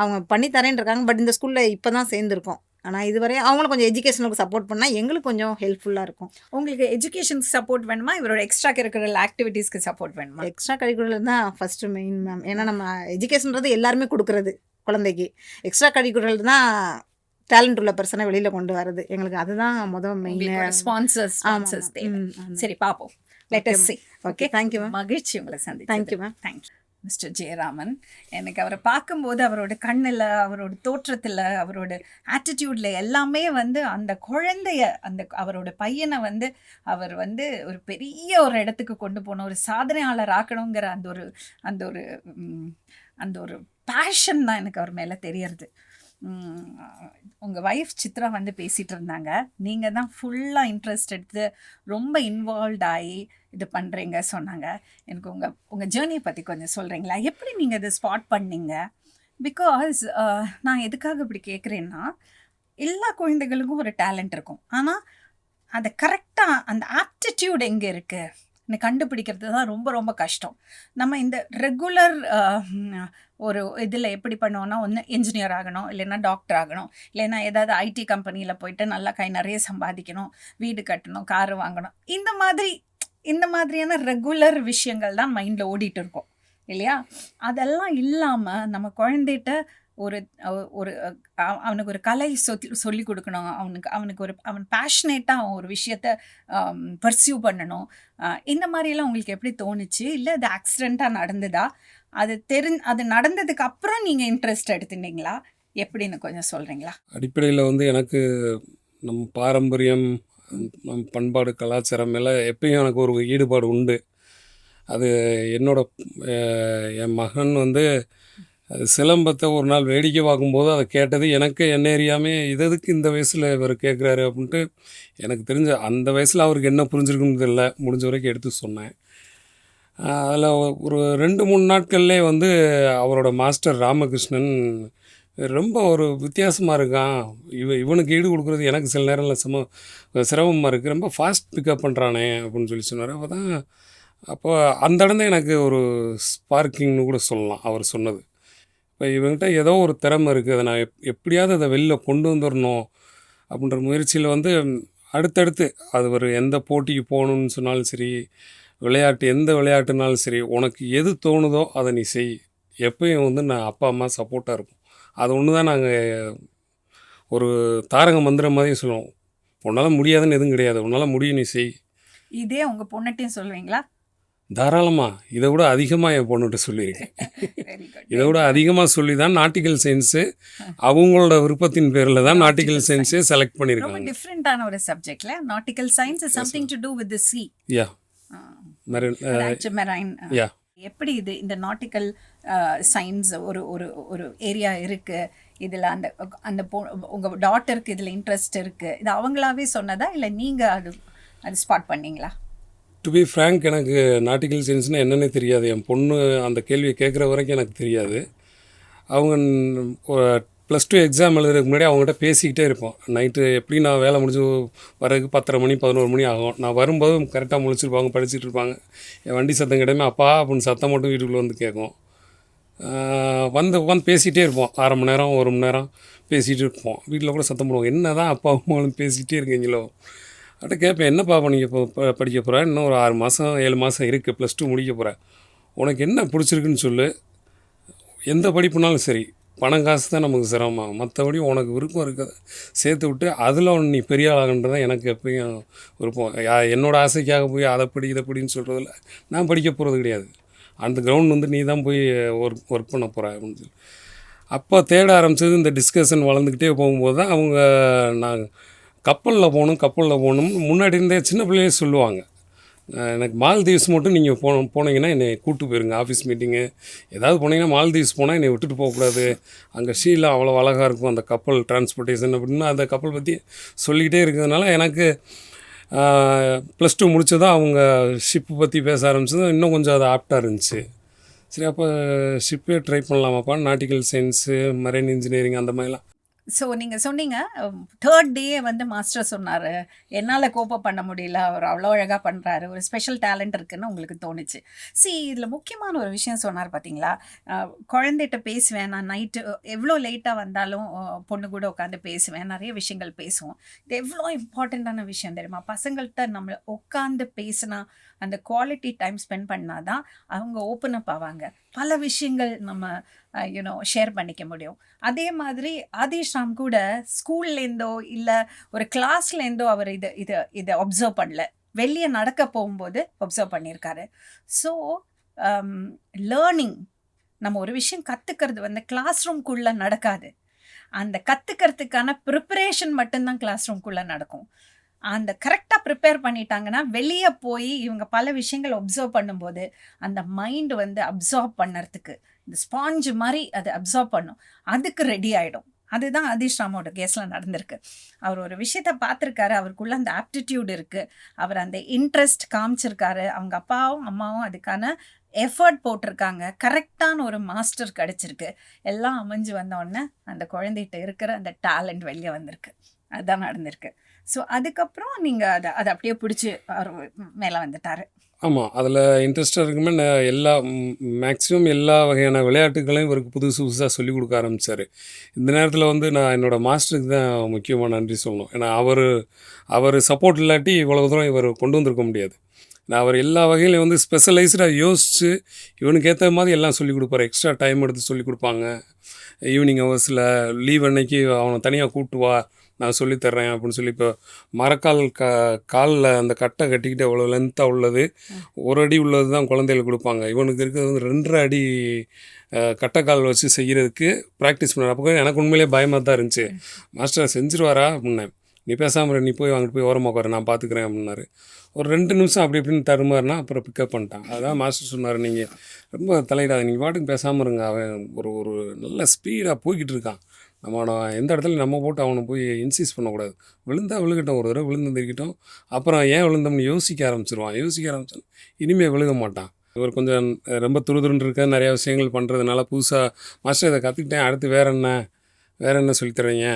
அவங்க பண்ணி தரேன்னு இருக்காங்க. பட் இந்த ஸ்கூலில் இப்போ தான் சேர்ந்துருக்கோம். ஆனால் இதுவரை அவங்களும் கொஞ்சம் எஜுகேஷனுக்கு சப்போர்ட் பண்ணால் எங்களுக்கு கொஞ்சம் ஹெல்ப்ஃபுல்லாக இருக்கும். உங்களுக்கு எஜுகேஷனுக்கு சப்போர்ட் வேணுமா, இவரோட எக்ஸ்ட்ரா கரிக்குலர் ஆக்டிவிட்டீஸ்க்கு சப்போர்ட் வேணுமா? எக்ஸ்ட்ரா கரிக்குலர் தான் ஃபஸ்ட்டு மெயின் மேம். ஏன்னா நம்ம எஜுகேஷன்றது எல்லாருமே கொடுக்குறது குழந்தைக்கு. எக்ஸ்ட்ரா கரிக்குலர் தான் டேலண்ட் உள்ள பர்சனை வெளியில் கொண்டு வரது. எங்களுக்கு அதுதான் மெயின் ஸ்பான்சர்ஸ். சரி பார்ப்போம். Let us see. Okay thank you ma'am. மகிழ்ச்சி உங்களை சந்தி. Thank you ma'am. Thank you mister Jayaraman. எனக்கு அவரை பார்க்கும்போது அவரோட கண்ணில், அவரோட தோற்றத்தில், அவரோட ஆட்டிடியூடில் எல்லாமே வந்து அந்த குழந்தைய, அவரோட பையனை வந்து அவர் வந்து ஒரு பெரிய ஒரு இடத்துக்கு கொண்டு போகணும், ஒரு சாதனையாளர் ஆக்கணுங்கிற அந்த ஒரு பேஷன் தான் எனக்கு அவர் மேலே தெரியறது. உங்கள் ஒய்ஃப் சித்ரா வந்து பேசிகிட்டு இருந்தாங்க, நீங்கள் தான் ஃபுல்லாக இன்ட்ரெஸ்ட் எடுத்து ரொம்ப இன்வால்வ் ஆகி இது பண்ணுறீங்க சொன்னாங்க. எனக்கு உங்கள் ஜேர்னியை பற்றி கொஞ்சம் சொல்கிறீங்களா? எப்படி நீங்கள் இதை ஸ்பாட் பண்ணீங்க? பிகாஸ் நான் எதுக்காக இப்படி கேட்குறேன்னா, எல்லா குழந்தைகளுக்கும் ஒரு டேலண்ட் இருக்கும். ஆனால் அதை கரெக்டாக அந்த ஆப்டிடியூட் எங்கே இருக்குது கண்டுபிடிக்கிறது தான் ரொம்ப ரொம்ப கஷ்டம். நம்ம இந்த ரெகுலர் ஒரு இதில் எப்படி பண்ணுவோன்னா, ஒன்று என்ஜினியர் ஆகணும், இல்லைன்னா டாக்டர் ஆகணும், இல்லைன்னா ஏதாவது ஐடி கம்பெனியில் போயிட்டு நல்லா கை நிறைய சம்பாதிக்கணும், வீடு கட்டணும், காரு வாங்கணும், இந்த மாதிரியான ரெகுலர் விஷயங்கள் தான் மைண்டில் ஓடிட்டு இருக்கோம் இல்லையா? அதெல்லாம் இல்லாமல் நம்ம குழந்தைகிட்ட அவனுக்கு ஒரு கலை சொல்லி கொடுக்கணும், அவன் பேஷனேட்டாக ஒரு விஷயத்த பர்சியூ பண்ணணும். இந்த மாதிரிலாம் உங்களுக்கு எப்படி தோணுச்சு? இல்லை அது ஆக்சிடெண்ட்டாக நடந்ததா? அது நடந்ததுக்கு அப்புறம் நீங்கள் இன்ட்ரெஸ்ட் எடுத்துட்டீங்களா? எப்படின்னு கொஞ்சம் சொல்கிறீங்களா? அடிப்படையில் வந்து எனக்கு நம்ம பாரம்பரியம், நம்ம பண்பாடு, கலாச்சாரம் மேலே எப்பயும் எனக்கு ஒரு ஈடுபாடு உண்டு. அது என் மகன் வந்து அது சிலம்பத்தை ஒரு நாள் வேடிக்கை பார்க்கும்போது அதை கேட்டது எனக்கு என்ன அறியாமல் எதுக்கு இந்த வயசில் இவர் கேட்குறாரு அப்படின்ட்டு எனக்கு தெரிஞ்ச அந்த வயசில் அவருக்கு என்ன புரிஞ்சிருக்குன்னு தெரியல, முடிஞ்ச வரைக்கும் எடுத்து சொன்னேன். அதில் ஒரு 2-3 நாட்கள்லே வந்து அவரோட மாஸ்டர் ராமகிருஷ்ணன் ரொம்ப ஒரு வித்தியாசமாக இருக்கான், இவனுக்கு ஈடு கொடுக்குறது எனக்கு சில நேரங்களில் சிரமமாக இருக்குது, ரொம்ப ஃபாஸ்ட் பிக்கப் பண்ணுறானே அப்படின்னு சொல்லி சொன்னார். அப்போ அந்த இடம் தான் எனக்கு ஒரு ஸ்பார்க்கிங்னு கூட சொல்லலாம் அவர் சொன்னது. இப்போ இவங்ககிட்ட ஏதோ ஒரு திறமை இருக்குது, அதை நான் எப்படியாவது அதை வெளில கொண்டு வந்துடணும் அப்படின்ற முயற்சியில் அடுத்தடுத்து அது ஒரு எந்த போட்டிக்கு போகணுன்னு சொன்னாலும் சரி, எந்த விளையாட்டுனாலும் சரி, உனக்கு எது தோணுதோ அதை நீ செய். எப்பயும் நான் அப்பா அம்மா சப்போர்ட்டாக இருக்கும். அது ஒன்று தான் நாங்கள் ஒரு தாரக மந்திரம் மாதிரி சொல்லுவோம். உன்னால் முடியாதுன்னு எதுவும் கிடையாது, உன்னால் முடியும், நீ செய். இதே உங்கள் பொண்ணுட்டையும் சொல்லுவீங்களா? தாராளமாக. இதை விட அதிகமாக என் பொண்ணுகிட்ட சொல்லியிருக்கேன். இதை விட அதிகமாக சொல்லி தான் நாட்டிக்கல் சயின்ஸு அவங்களோட விருப்பத்தின் பேரில் தான் நாட்டிக்கல் சயின்ஸே செலக்ட் ரொம்ப பண்ணியிருக்காங்க. டிஃப்ரெண்டான ஒரு சப்ஜெக்ட்ல nautical science is something to do with the sea. Yeah marine. Yeah எப்படி இது இந்த நாட்டிக்கல் சயின்ஸ் ஒரு ஒரு ஒரு ஏரியா இருக்கு, இதில் அந்த அந்த உங்கள் டாட்டருக்கு இதில் இன்ட்ரெஸ்ட் இருக்குது, இது அவங்களாவே சொன்னதா இல்லை நீங்கள் அது ஸ்பாட் பண்ணீங்களா? டு பி ஃப்ரேங்க், எனக்கு நாட்டிக்கல் சயின்ஸ்னால் என்னென்னே தெரியாது. என் பொண்ணு அந்த கேள்வியை கேட்குற வரைக்கும் எனக்கு தெரியாது. அவங்க +2 எக்ஸாம் எழுதுறதுக்கு முன்னாடி அவங்ககிட்ட பேசிக்கிட்டே இருப்போம். நைட்டு எப்படி நான் வேலை முடிஞ்சு வரதுக்கு 10:30 மணி 11 மணி ஆகும். நான் வரும்போது கரெக்டாக முழிச்சிருப்பாங்க, படிச்சுட்டு இருப்பாங்க. என் வண்டி சத்தம் கிடையாமல் அப்பா அப்படின்னு சத்தம் மட்டும் வீட்டுக்குள்ளே வந்து கேட்கும். உட்காந்து பேசிகிட்டே இருப்போம். 1/2 மணி நேரம் 1 மணி நேரம் பேசிகிட்டு இருப்போம். வீட்டில் கூட சத்தம் போடுவோம், என்ன தான் அப்பா அம்மாவும் பேசிகிட்டே இருக்கீங்களோ. அட்ட கேட்பேன், என்னப்பா நீங்கள் இப்போ படிக்க போகிற, இன்னும் ஒரு 6 மாதம் 7 மாதம் இருக்குது, +2 முடிக்க போகிற, உனக்கு என்ன பிடிச்சிருக்குன்னு சொல்லு. எந்த படிப்புனாலும் சரி, பணம் காசு தான் நமக்கு சிரமம், மற்றபடி உனக்கு விருப்பம் இருக்கிறத சேர்த்து விட்டு அதில் நீ பெரிய ஆளாகன்றதை எனக்கு எப்பயும் விருப்பம். என்னோடய ஆசைக்காக போய் அதை படி இதை படின்னு சொல்கிறதில்ல, நான் படிக்க போகிறது கிடையாது. அந்த கிரவுண்ட் நீ தான் போய் ஒர்க் பண்ண போகிற அப்படின்னு சொல்லி அப்போ தேட ஆரம்பித்தது. இந்த டிஸ்கஷன் வளர்ந்துக்கிட்டே போகும்போது தான் அவங்க நான் கப்பலில் போகணும் முன்னாடி இருந்தே சின்ன பிள்ளையே சொல்லுவாங்க. எனக்கு மால்தீவ்ஸ் மட்டும் நீங்கள் போனீங்கன்னா என்னை கூப்பிட்டு போயிருங்க, ஆஃபீஸ் மீட்டிங்கு ஏதாவது போனீங்கன்னா மால்தீவ்ஸ் போனால் என்னை விட்டுட்டு போகக்கூடாது, அங்கே ஷீலாம் அவ்வளோ அழகாக இருக்கும் அந்த கப்பல் டிரான்ஸ்போர்ட்டேஷன் அப்படின்னு அந்த கப்பல் பற்றி சொல்லிக்கிட்டே இருக்கிறதுனால எனக்கு +2 முடித்ததும் அவங்க ஷிப்பு பற்றி பேச ஆரம்பிச்சதும் இன்னும் கொஞ்சம் அது ஆப்டாக இருந்துச்சு. சரி, அப்போ ஷிப்பே ட்ரை பண்ணலாமாப்பா, நாட்டிக்கல் சயின்ஸு மெரைன் இன்ஜினியரிங் அந்த மாதிரிலாம். ஸோ நீங்கள் சொன்னீங்க 3rd டே மாஸ்டர் சொன்னார், என்னால் கோப்பப் பண்ண முடியல, அவர் அவ்வளோ அழகாக பண்ணுறாரு, ஒரு ஸ்பெஷல் டேலண்ட் இருக்குன்னு உங்களுக்கு தோணுச்சு. இதில் முக்கியமான ஒரு விஷயம் சொன்னார் பார்த்தீங்களா, குழந்தைகிட்ட பேசுவேன் நான், நைட்டு எவ்வளோ லேட்டாக வந்தாலும் பொண்ணு கூட உட்காந்து பேசுவேன், நிறைய விஷயங்கள் பேசுவோம். இது எவ்வளோ இம்பார்ட்டண்ட்டான விஷயம் தெரியுமா? பசங்கள்கிட்ட நம்ம உட்காந்து பேசினா, அந்த குவாலிட்டி டைம் ஸ்பெண்ட் பண்ணால் தான் அவங்க ஓப்பன் அப் ஆவாங்க, பல விஷயங்கள் நம்ம ஷேர் பண்ணிக்க முடியும். அதே மாதிரி ஆதிஷ் ராம் கூட ஸ்கூல்லேருந்தோ இல்லை ஒரு கிளாஸ்லேருந்தோ அவர் இதை அப்சர்வ் பண்ணல, வெளியே நடக்க போகும்போது அப்சர்வ் பண்ணியிருக்காரு. ஸோ லேர்னிங், நம்ம ஒரு விஷயம் கற்றுக்கிறது கிளாஸ் ரூம்குள்ளே நடக்காது, அந்த கற்றுக்கிறதுக்கான ப்ரிப்பரேஷன் மட்டும்தான் கிளாஸ் ரூம்குள்ளே நடக்கும். அந்த கரெக்டாக ப்ரிப்பேர் பண்ணிட்டாங்கன்னா வெளியே போய் இவங்க பல விஷயங்கள் அப்சர்வ் பண்ணும்போது அந்த மைண்டு அப்சார்ப் பண்ணுறதுக்கு இந்த ஸ்பாஞ்சு மாதிரி அதை அப்சார்ப் பண்ணும், அதுக்கு ரெடி ஆகிடும். அதுதான் ஆதிஷ் ராமோட கேஸில் நடந்திருக்கு. அவர் ஒரு விஷயத்தை பார்த்துருக்காரு, அவருக்குள்ள அந்த ஆப்டிடியூட் இருக்குது, அவர் அந்த இன்ட்ரெஸ்ட் காமிச்சிருக்காரு, அவங்க அப்பாவும் அம்மாவும் அதுக்கான எஃபர்ட் போட்டிருக்காங்க, கரெக்டான ஒரு மாஸ்டர் கிடச்சிருக்கு, எல்லாம் அமைஞ்சு வந்தோடனே அந்த குழந்தைகிட்ட இருக்கிற அந்த டேலண்ட் வெளியே வந்திருக்கு. அதுதான் நடந்திருக்கு. ஸோ அதுக்கப்புறம் நீங்கள் அதை அப்படியே பிடிச்சி அவர் மேலே வந்துட்டார். ஆமாம், அதில் இன்ட்ரெஸ்டாக இருக்குமே. மேக்ஸிமம் எல்லா வகையான விளையாட்டுகளையும் இவருக்கு புதுசாக சொல்லிக் கொடுக்க ஆரம்பித்தார். இந்த நேரத்தில் நான் என்னோடய மாஸ்டருக்கு தான் முக்கியமாக நன்றி சொல்லணும். ஏன்னா அவர் சப்போர்ட் இல்லாட்டி இவ்வளோ தூரம் இவர் கொண்டு வந்திருக்க முடியாது. அவர் எல்லா வகையிலையும் ஸ்பெஷலைஸ்டாக யோசித்து இவனுக்கு ஏற்ற மாதிரி எல்லாம் சொல்லிக் கொடுப்பார். எக்ஸ்ட்ரா டைம் எடுத்து சொல்லிக் கொடுப்பாங்க. ஈவினிங் ஹவர்ஸில் லீவ் அன்னைக்கு அவனை தனியாக கூப்பிட்டு வா, நான் சொல்லித்தர்றேன் அப்படின்னு சொல்லி. இப்போ மரக்கால் காலில் அந்த கட்டை கட்டிக்கிட்டு அவ்வளோ லென்த்தாக உள்ளது, 1 அடி உள்ளது தான் குழந்தைகளுக்கு கொடுப்பாங்க. இவனுக்கு இருக்கிறது 2.5 அடி கட்டைக்கால் வச்சு செய்கிறதுக்கு ப்ராக்டிஸ் பண்ண. அப்போ எனக்கு உண்மையிலே பயமாக தான் இருந்துச்சு. மாஸ்டர் செஞ்சிருவாரா அப்படின்னேன். நீ பேசாமல் நீ போய் வாங்கிட்டு போய் ஓரமாக உட்காரு, நான் பார்த்துக்கிறேன் அப்படின்னாரு. ஒரு 2 நிமிஷம் அப்படி இப்படின்னு தருமாறுனா அப்புறம் பிக்கப் பண்ணிட்டான். அதான் மாஸ்டர் சொன்னார், நீங்கள் ரொம்ப தலையிடாது, நீங்கள் பாட்டுக்கு பேசாமல் இருங்க, அவன் ஒரு நல்ல ஸ்பீடாக போய்கிட்டு இருக்கான், நம்ம எந்த இடத்துல நம்ம போட்டு அவனை போய் இன்சிஸ் பண்ணக்கூடாது, விழுகட்டும், ஒரு தடவை விழுந்துருக்கட்டும், அப்புறம் ஏன் விழுந்தோம்னு யோசிக்க ஆரம்பிச்சிருவான். இனிமேல் விழுக மாட்டான். இவர் கொஞ்சம் ரொம்ப துருதுருன்னு இருக்க, நிறையா விஷயங்கள் பண்ணுறதுனால புதுசாக மாஸ்டர் இதை கற்றுக்கிட்டேன், அடுத்து வேறு என்ன வேறு என்ன சொல்லித்தரீங்க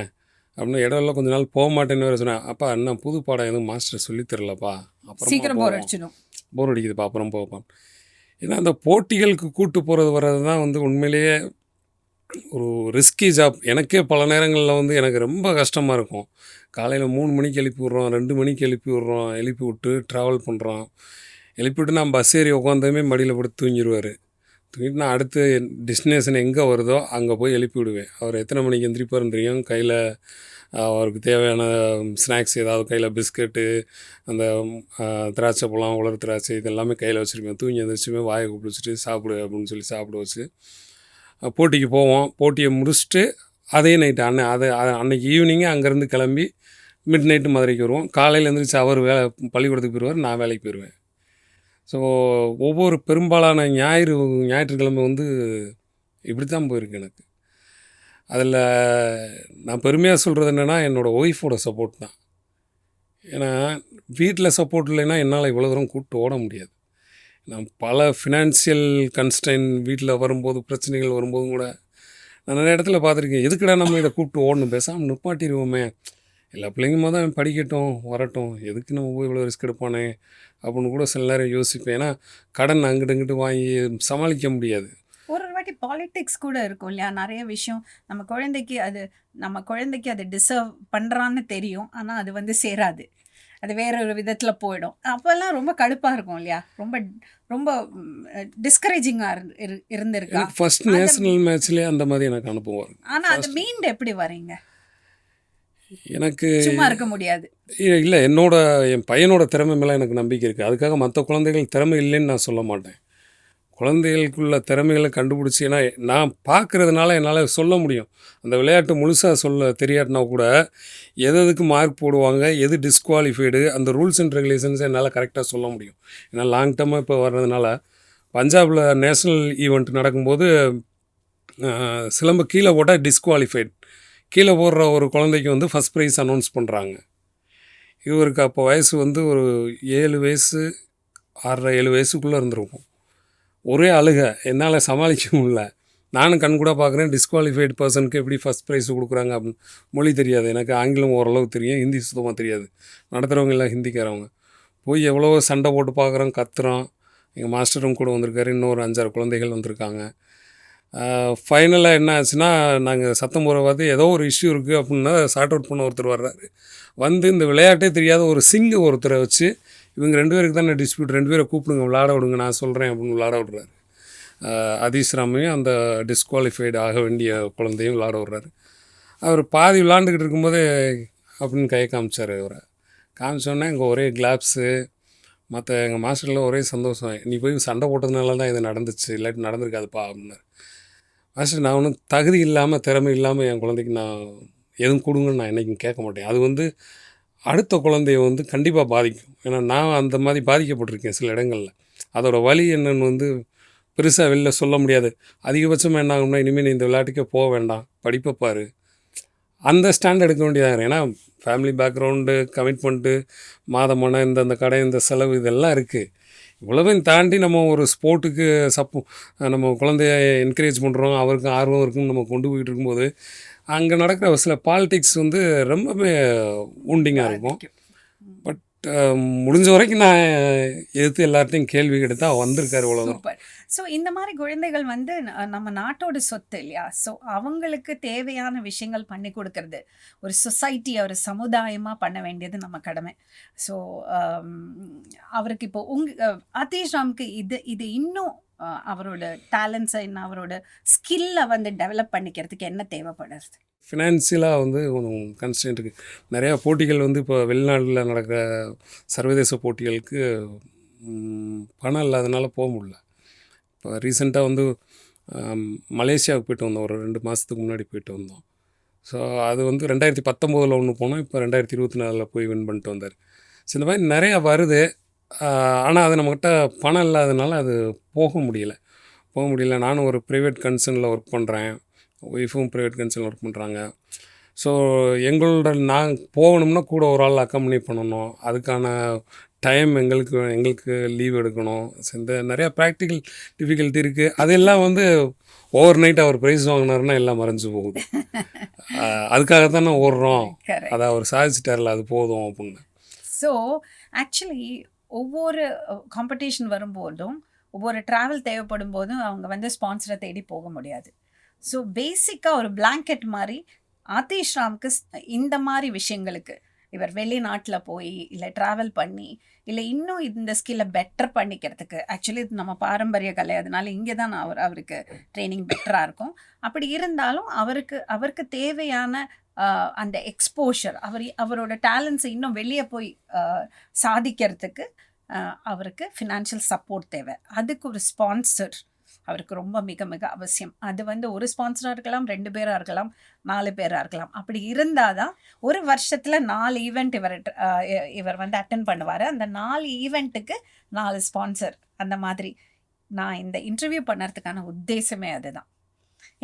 அப்படின்னு இடையில கொஞ்ச நாள் போக மாட்டேன்னு வேறு சொன்னேன். அப்பா என்ன புது பாடம் எதுவும் மாஸ்டர் சொல்லித்தரலப்பா, அப்புறமா சீக்கிரம் போர் போவோம், அடிச்சிடும். போர் அடிக்குதுப்பா அப்புறம் போவோம். ஏன்னா அந்த போட்டிகளுக்கு கூட்டு போகிறது வர்றது தான் வந்து உண்மையிலேயே ஒரு ரிஸ்கி ஜாப். எனக்கே பல நேரங்களில் வந்து எனக்கு ரொம்ப கஷ்டமாக இருக்கும். காலையில் 3 மணிக்கு எழுப்பி விட்றோம், 2 மணிக்கு எழுப்பி விட்றோம், எழுப்பி விட்டு ட்ராவல் பண்ணுறோம். எழுப்பி விட்டு நான் பஸ் ஏறி உட்காந்ததுமே மடியில் போட்டு தூங்கிடுவார். தூங்கிட்டு நான் அடுத்து டெஸ்டினேஷன் எங்கே வருதோ அங்கே போய் எழுப்பி விடுவேன். அவர் எத்தனை மணிக்கு எந்திரிப்பாருன்னு தெரியும். கையில் அவருக்கு தேவையான ஸ்நாக்ஸ் ஏதாவது கையில் பிஸ்கெட்டு, அந்த திராட்சை பழம், உலர் திராட்சை இது எல்லாமே கையில் வச்சுருப்பேன். தூங்கி எழுந்திரிச்சுமே வாயை கூப்பிட்டு சாப்பிடு அப்படின்னு சொல்லி சாப்பிட வச்சு போட்டிக்கு போவோம். போட்டியை முடிச்சுட்டு அதே நைட்டு அன்னைக்கு ஈவினிங்கே அங்கேருந்து கிளம்பி மிட் நைட்டு மதுரைக்கு வருவோம். காலையில் எழுந்திரிச்சு அவர் பள்ளிக்கூடத்துக்கு போயிடுவார், நான் வேலைக்கு போயிடுவேன். ஸோ ஒவ்வொரு பெரும்பாலான ஞாயிற்றுக்கிழமை வந்து இப்படி தான் போயிருக்கு எனக்கு. அதில் நான் பெருமையாக சொல்கிறது என்னென்னா என்னோடய ஒய்ஃபோட சப்போர்ட் தான். ஏன்னா வீட்டில் சப்போர்ட் இல்லைன்னா என்னால் இவ்வளோ தூரம் கூப்பிட்டு ஓட முடியாது. நான் பல ஃபினான்ஷியல் கன்ஸ்ட்ரெயின் வீட்டில் வரும்போது, பிரச்சனைகள் வரும்போதும் கூட நான் நிறைய இடத்துல பார்த்துருக்கேன். எதுக்குடா நம்ம இதை கூப்பிட்டு ஓடணும், பேசாமல் நிப்பாட்டிடுவோமே, எல்லா பிள்ளைங்க தான் படிக்கட்டும் வரட்டும், எதுக்கு நம்ம போய் இவ்வளோ ரிஸ்க் எடுப்பானே அப்படின்னு கூட சில நேரம் யோசிப்பேன். ஏன்னா கடன் அங்கிட்டு இங்கிட்டு வாங்கி சமாளிக்க முடியாது. ஒரு வாட்டி பாலிடிக்ஸ் கூட இருக்கும் இல்லையா? நிறைய விஷயம் நம்ம குழந்தைக்கு அது டிசர்வ் பண்ணுறான்னு தெரியும், ஆனால் அது வந்து சேராது, அது வேற ஒரு விதத்தில் போயிடும். அப்போல்லாம் ரொம்ப கடுப்பாக இருக்கும் இல்லையா? ரொம்ப ரொம்ப டிஸ்கரேஜிங்காக இருந்திருக்கா? ஃபர்ஸ்ட் நேஷனல் மேட்ச்லேயே அந்த மாதிரி எனக்கு அனுப்புவார். ஆனால் அது மீண்டு எப்படி வரீங்க? எனக்கு சும்மா இருக்க முடியாது. இல்லை, என் பையனோட திறமை மேலே எனக்கு நம்பிக்கை இருக்குது. அதுக்காக மற்ற குழந்தைகள் திறமை இல்லைன்னு நான் சொல்ல மாட்டேன். குழந்தைகளுக்குள்ள திறமைகளை கண்டுபிடிச்சி, ஏன்னா நான் பார்க்குறதுனால என்னால் சொல்ல முடியும். அந்த விளையாட்டு முழுசாக சொல்ல தெரியாட்டினா கூட எதுக்கு மார்க் போடுவாங்க, எது டிஸ்குவாலிஃபைடு, அந்த ரூல்ஸ் அண்ட் ரெகுலேஷன்ஸ் என்னால் கரெக்டாக சொல்ல முடியும். ஏன்னா லாங் டர்மாக இப்போ வர்றதுனால பஞ்சாபில் நேஷ்னல் ஈவெண்ட் நடக்கும்போது சிலம்பு கீழே போட்டால் டிஸ்குவாலிஃபைடு, கீழே போடுற ஒரு குழந்தைக்கு வந்து ஃபஸ்ட் ப்ரைஸ் அனௌன்ஸ் பண்ணுறாங்க. இவருக்கு அப்போ வயசு வந்து ஒரு 7 வயசு 6.5 வயசுக்குள்ளே இருந்திருக்கும். ஒரே அழுக, என்னால் சமாளிக்க முடியல. நானும் கண் கூட பார்க்குறேன், டிஸ்குவாலிஃபைடு பர்சனுக்கு எப்படி ஃபஸ்ட் ப்ரைஸ் கொடுக்குறாங்க அப்படின்னு. மொழி தெரியாது எனக்கு, ஆங்கிலம் ஓரளவு தெரியும், ஹிந்தி சுத்தமாக தெரியாது. நடத்துகிறவங்க எல்லாம் ஹிந்திக்காரவங்க. போய் எவ்வளோ சண்டை போட்டு பார்க்குறோம், கத்துறோம். எங்கள் மாஸ்டரும் கூட வந்திருக்காரு, இன்னும் ஒரு 5-6 குழந்தைகள் வந்திருக்காங்க. ஃபைனலாக என்ன ஆச்சுன்னா, நாங்கள் சத்தம் போகிற பார்த்து ஏதோ ஒரு இஷ்யூ இருக்குது அப்படின்னா சார்ட் அவுட் பண்ண ஒருத்தர் வர்றாரு. வந்து இந்த விளையாட்டே தெரியாத ஒரு ஒருத்தரை வச்சு, இவங்க 2 பேருக்கு தானே டிஸ்பியூட், 2 பேரை கூப்பிடுங்க விளாட விடுங்க, நான் சொல்கிறேன் அப்படின்னு விளாட விடுறாரு. அதீஸ் ராமையும் அந்த டிஸ்குவாலிஃபைடு ஆக வேண்டிய குழந்தையும் விளாட விடுறாரு. அவர் பாதி விளாண்டுக்கிட்டு இருக்கும்போதே அப்படின்னு கை காமிச்சார். அவரை காமிச்சோன்னே இங்கே ஒரே கிளாப்ஸு, மற்ற எங்கள் மாஸ்டரில் ஒரே சந்தோஷம். நீ போய் சண்டை போட்டதுனால தான் இது நடந்துச்சு, இல்லாட்டி நடந்திருக்காதுப்பா அப்படின்னாரு. மாஸ்டர், நான் ஒன்றும் தகுதி இல்லாமல் திறமை இல்லாமல் என் குழந்தைக்கு நான் எதுவும் கொடுங்கன்னு நான் என்றைக்கும் கேட்க மாட்டேன். அது வந்து அடுத்த குழந்தைய வந்து கண்டிப்பாக பாதிக்கும். ஏன்னா நான் அந்த மாதிரி பாதிக்கப்பட்டிருக்கேன் சில இடங்களில். அதோடய வலி என்னன்னு வந்து பெருசாக வெளில சொல்ல முடியாது. அதிகபட்சமாக என்ன ஆகும்னா, இனிமேல் நீ இந்த விளையாட்டுக்கே போக வேண்டாம், படிப்பை பாரு, அந்த ஸ்டாண்ட் எடுக்க வேண்டியதாக. ஏன்னா ஃபேமிலி பேக்ரவுண்டு, கமிட்மெண்ட்டு, மாதமான இந்த கடை, இந்த செலவு இதெல்லாம் இருக்குது. இவ்வளவையும் தாண்டி நம்ம ஒரு ஸ்போர்ட்டுக்கு நம்ம குழந்தைய என்கரேஜ் பண்ணுறோம், அவருக்கு ஆர்வம் இருக்குன்னு நம்ம கொண்டு போயிட்டு இருக்கும்போது அங்கே நடக்கிற சில பாலிடிக்ஸ் வந்து ரொம்பவே ஊண்டிங்காக இருக்கும். பட் முடிஞ்ச வரைக்கும் நான் எதிர்த்து எல்லார்ட்டையும் கேள்வி கேட்டு வந்திருக்காரு இவ்வளோதான். சூப்பர். ஸோ இந்த மாதிரி குழந்தைகள் வந்து நம்ம நாட்டோட சொத்து இல்லையா? ஸோ அவங்களுக்கு தேவையான விஷயங்கள் பண்ணி கொடுக்கறது ஒரு சொசைட்டியை, ஒரு சமுதாயமாக பண்ண வேண்டியது நம்ம கடமை. ஸோ அவருக்கு இப்போ அதீஸ் ராமுக்கு இது இன்னும் அவரோட டேலண்ட்ஸை, இன்னும் அவரோட ஸ்கில்லை வந்து டெவலப் பண்ணிக்கிறதுக்கு என்ன தேவைப்படுறது? ஃபினான்சியலாக வந்து கொஞ்சம் கன்ஸ்டன்ட் இருக்குது. நிறையா போட்டிகள் வந்து இப்போ வெளிநாட்டில் நடக்கிற சர்வதேச போட்டிகளுக்கு பணம் இல்லாதனால போக முடியல. இப்போ ரீசெண்டாக வந்து மலேசியாவுக்கு போய்ட்டு வந்தோம், ஒரு 2 மாதத்துக்கு முன்னாடி போய்ட்டு வந்தோம். ஸோ அது வந்து 2019 ஒன்று போனோம், இப்போ 2024 போய் வின் பண்ணிட்டு வந்தார். ஸோ இந்த மாதிரி நிறையா வருது. ஆனால் அது நம்மக்கிட்ட பணம் இல்லாதனால அது போக முடியல. நானும் ஒரு ப்ரைவேட் கன்சர்னில் ஒர்க் பண்ணுறேன், ஒய்ஃபும் ப்ரைவேட் கன்சர்னில் ஒர்க் பண்ணுறாங்க. ஸோ எங்களோட நான் போகணும்னா கூட ஒரு ஆள் அக்கம்பெனி பண்ணணும், அதுக்கான டைம் எங்களுக்கு லீவ் எடுக்கணும். இந்த நிறையா ப்ராக்டிக்கல் டிஃபிகல்ட்டி இருக்குது. அதெல்லாம் வந்து ஓவர் நைட் அவர் ப்ரைஸ் வாங்கினாருன்னா எல்லாம் மறைஞ்சு போகுது. அதுக்காக தானே ஓடுறோம், Correct. அதை அவர் சாதிச்சிட்டார்ல, அது போதும் அப்படின்னு. ஸோ ஆக்சுவலி ஒவ்வொரு காம்படிஷன் வரும்போதும் ஒவ்வொரு ட்ராவல் தேவைப்படும் போதும் அவங்க வந்து ஸ்பான்சரை தேடி போக முடியாது. ஸோ பேசிக்காக ஒரு blanket மாதிரி ஆதிஷ் ராம்க்கு இந்த மாதிரி விஷயங்களுக்கு இவர் வெளிநாட்டில் போய் இல்லை ட்ராவல் பண்ணி இல்லை இன்னும் இந்த ஸ்கில்லை பெட்டர் பண்ணிக்கிறதுக்கு, ஆக்சுவலி இது நம்ம பாரம்பரிய கலை, அதனால இங்கே தான் அவருக்கு ட்ரைனிங் பெட்டராக இருக்கும். அப்படி இருந்தாலும் அவருக்கு தேவையான அந்த எக்ஸ்போஷர், அவரோட டேலண்ட்ஸை இன்னும் வெளியே போய் சாதிக்கிறதுக்கு அவருக்கு ஃபினான்ஷியல் சப்போர்ட் தேவை. அதுக்கு ஒரு ஸ்பான்சர் அவருக்கு ரொம்ப மிக மிக அவசியம். அது வந்து ஒரு ஸ்பான்சராக இருக்கலாம், 2 பேராக இருக்கலாம், 4 பேராக இருக்கலாம். அப்படி இருந்தால் தான் ஒரு வருஷத்தில் 4 ஈவெண்ட் இவர் வந்து அட்டன் பண்ணுவார். அந்த 4 ஈவெண்ட்டுக்கு 4 ஸ்பான்சர். அந்த மாதிரி நான் இந்த இன்டர்வியூ பண்ணுறதுக்கான உத்தேசமே அதுதான்.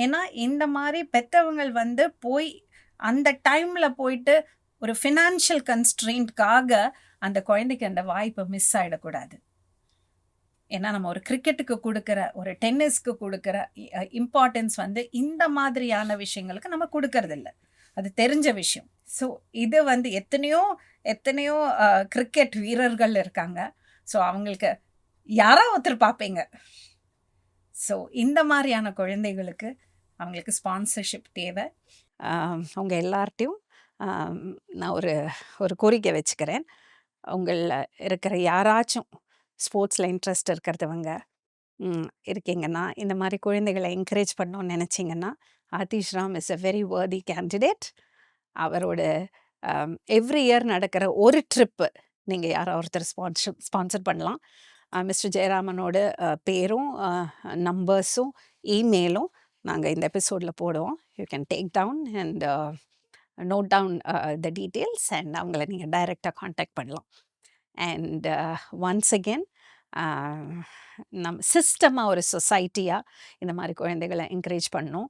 ஏன்னா இந்த மாதிரி பெற்றவங்கள் வந்து போய் அந்த டைமில் போயிட்டு ஒரு ஃபினான்ஷியல் கன்ஸ்ட்ரெயின்ட்காக அந்த குழந்தைக்கு அந்த வாய்ப்பை மிஸ் ஆகிடக்கூடாது. ஏன்னா நம்ம ஒரு கிரிக்கெட்டுக்கு கொடுக்குற, ஒரு டென்னிஸ்க்கு கொடுக்குற இம்பார்ட்டன்ஸ் வந்து இந்த மாதிரியான விஷயங்களுக்கு நம்ம கொடுக்கறதில்ல. அது தெரிஞ்ச விஷயம். ஸோ இது வந்து எத்தனையோ கிரிக்கெட் வீரர்கள் இருக்காங்க. ஸோ அவங்களுக்கு யாரோ ஒருத்தர் பார்ப்பீங்க. ஸோ இந்த மாதிரியான குழந்தைகளுக்கு அவங்களுக்கு ஸ்பான்சர்ஷிப் தேவை. அவங்க எல்லார்ட்டையும் நான் ஒரு கோரிக்கை வச்சுக்கிறேன். உங்களில் இருக்கிற யாராச்சும் ஸ்போர்ட்ஸில் இன்ட்ரெஸ்ட் இருக்கிறவங்க இருக்கீங்கன்னா, இந்த மாதிரி குழந்தைகளை என்கரேஜ் பண்ணணும்னு நினச்சிங்கன்னா, Aadish Ram is a very worthy candidate. அவரோட எவ்ரி இயர் நடக்கிற ஒரு ட்ரிப்பு நீங்கள் யாரோ ஒருத்தர் ஸ்பான்சர் பண்ணலாம். மிஸ்டர் ஜெயராமனோட பேரும் நம்பர்ஸும் இமெயிலும் நாங்கள் இந்த எபிசோடில் போடுவோம். You can take down and note down the details and அவங்கள நீங்கள் டைரெக்டாக காண்டாக்ட் பண்ணலாம். அண்ட் ஒன்ஸ் அகெயின் நம்ம சிஸ்டமாக ஒரு சொசைட்டியாக இந்த மாதிரி குழந்தைகளை என்கரேஜ் பண்ணணும்.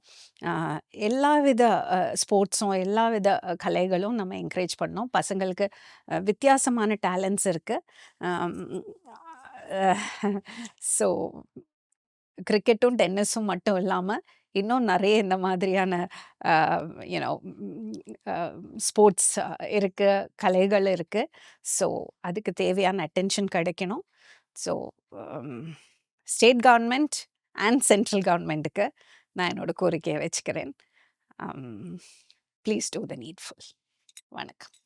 எல்லா வித ஸ்போர்ட்ஸும் எல்லா வித கலைகளும் நம்ம என்கரேஜ் பண்ணோம். பசங்களுக்கு வித்தியாசமான டேலண்ட்ஸ் இருக்குது. ஸோ கிரிக்கெட்டும் டென்னிஸும் மட்டும் இல்லாமல் இன்னும் நிறைய இந்த மாதிரியான யூனோ ஸ்போர்ட்ஸ் இருக்குது, கலைகள் இருக்குது. ஸோ அதுக்கு தேவையான அட்டென்ஷன் கிடைக்கணும். So state government and central கவர்மெண்ட்டுக்கு நான் என்னோடய கோரிக்கையை வச்சுக்கிறேன். Please do the needful. வணக்கம்.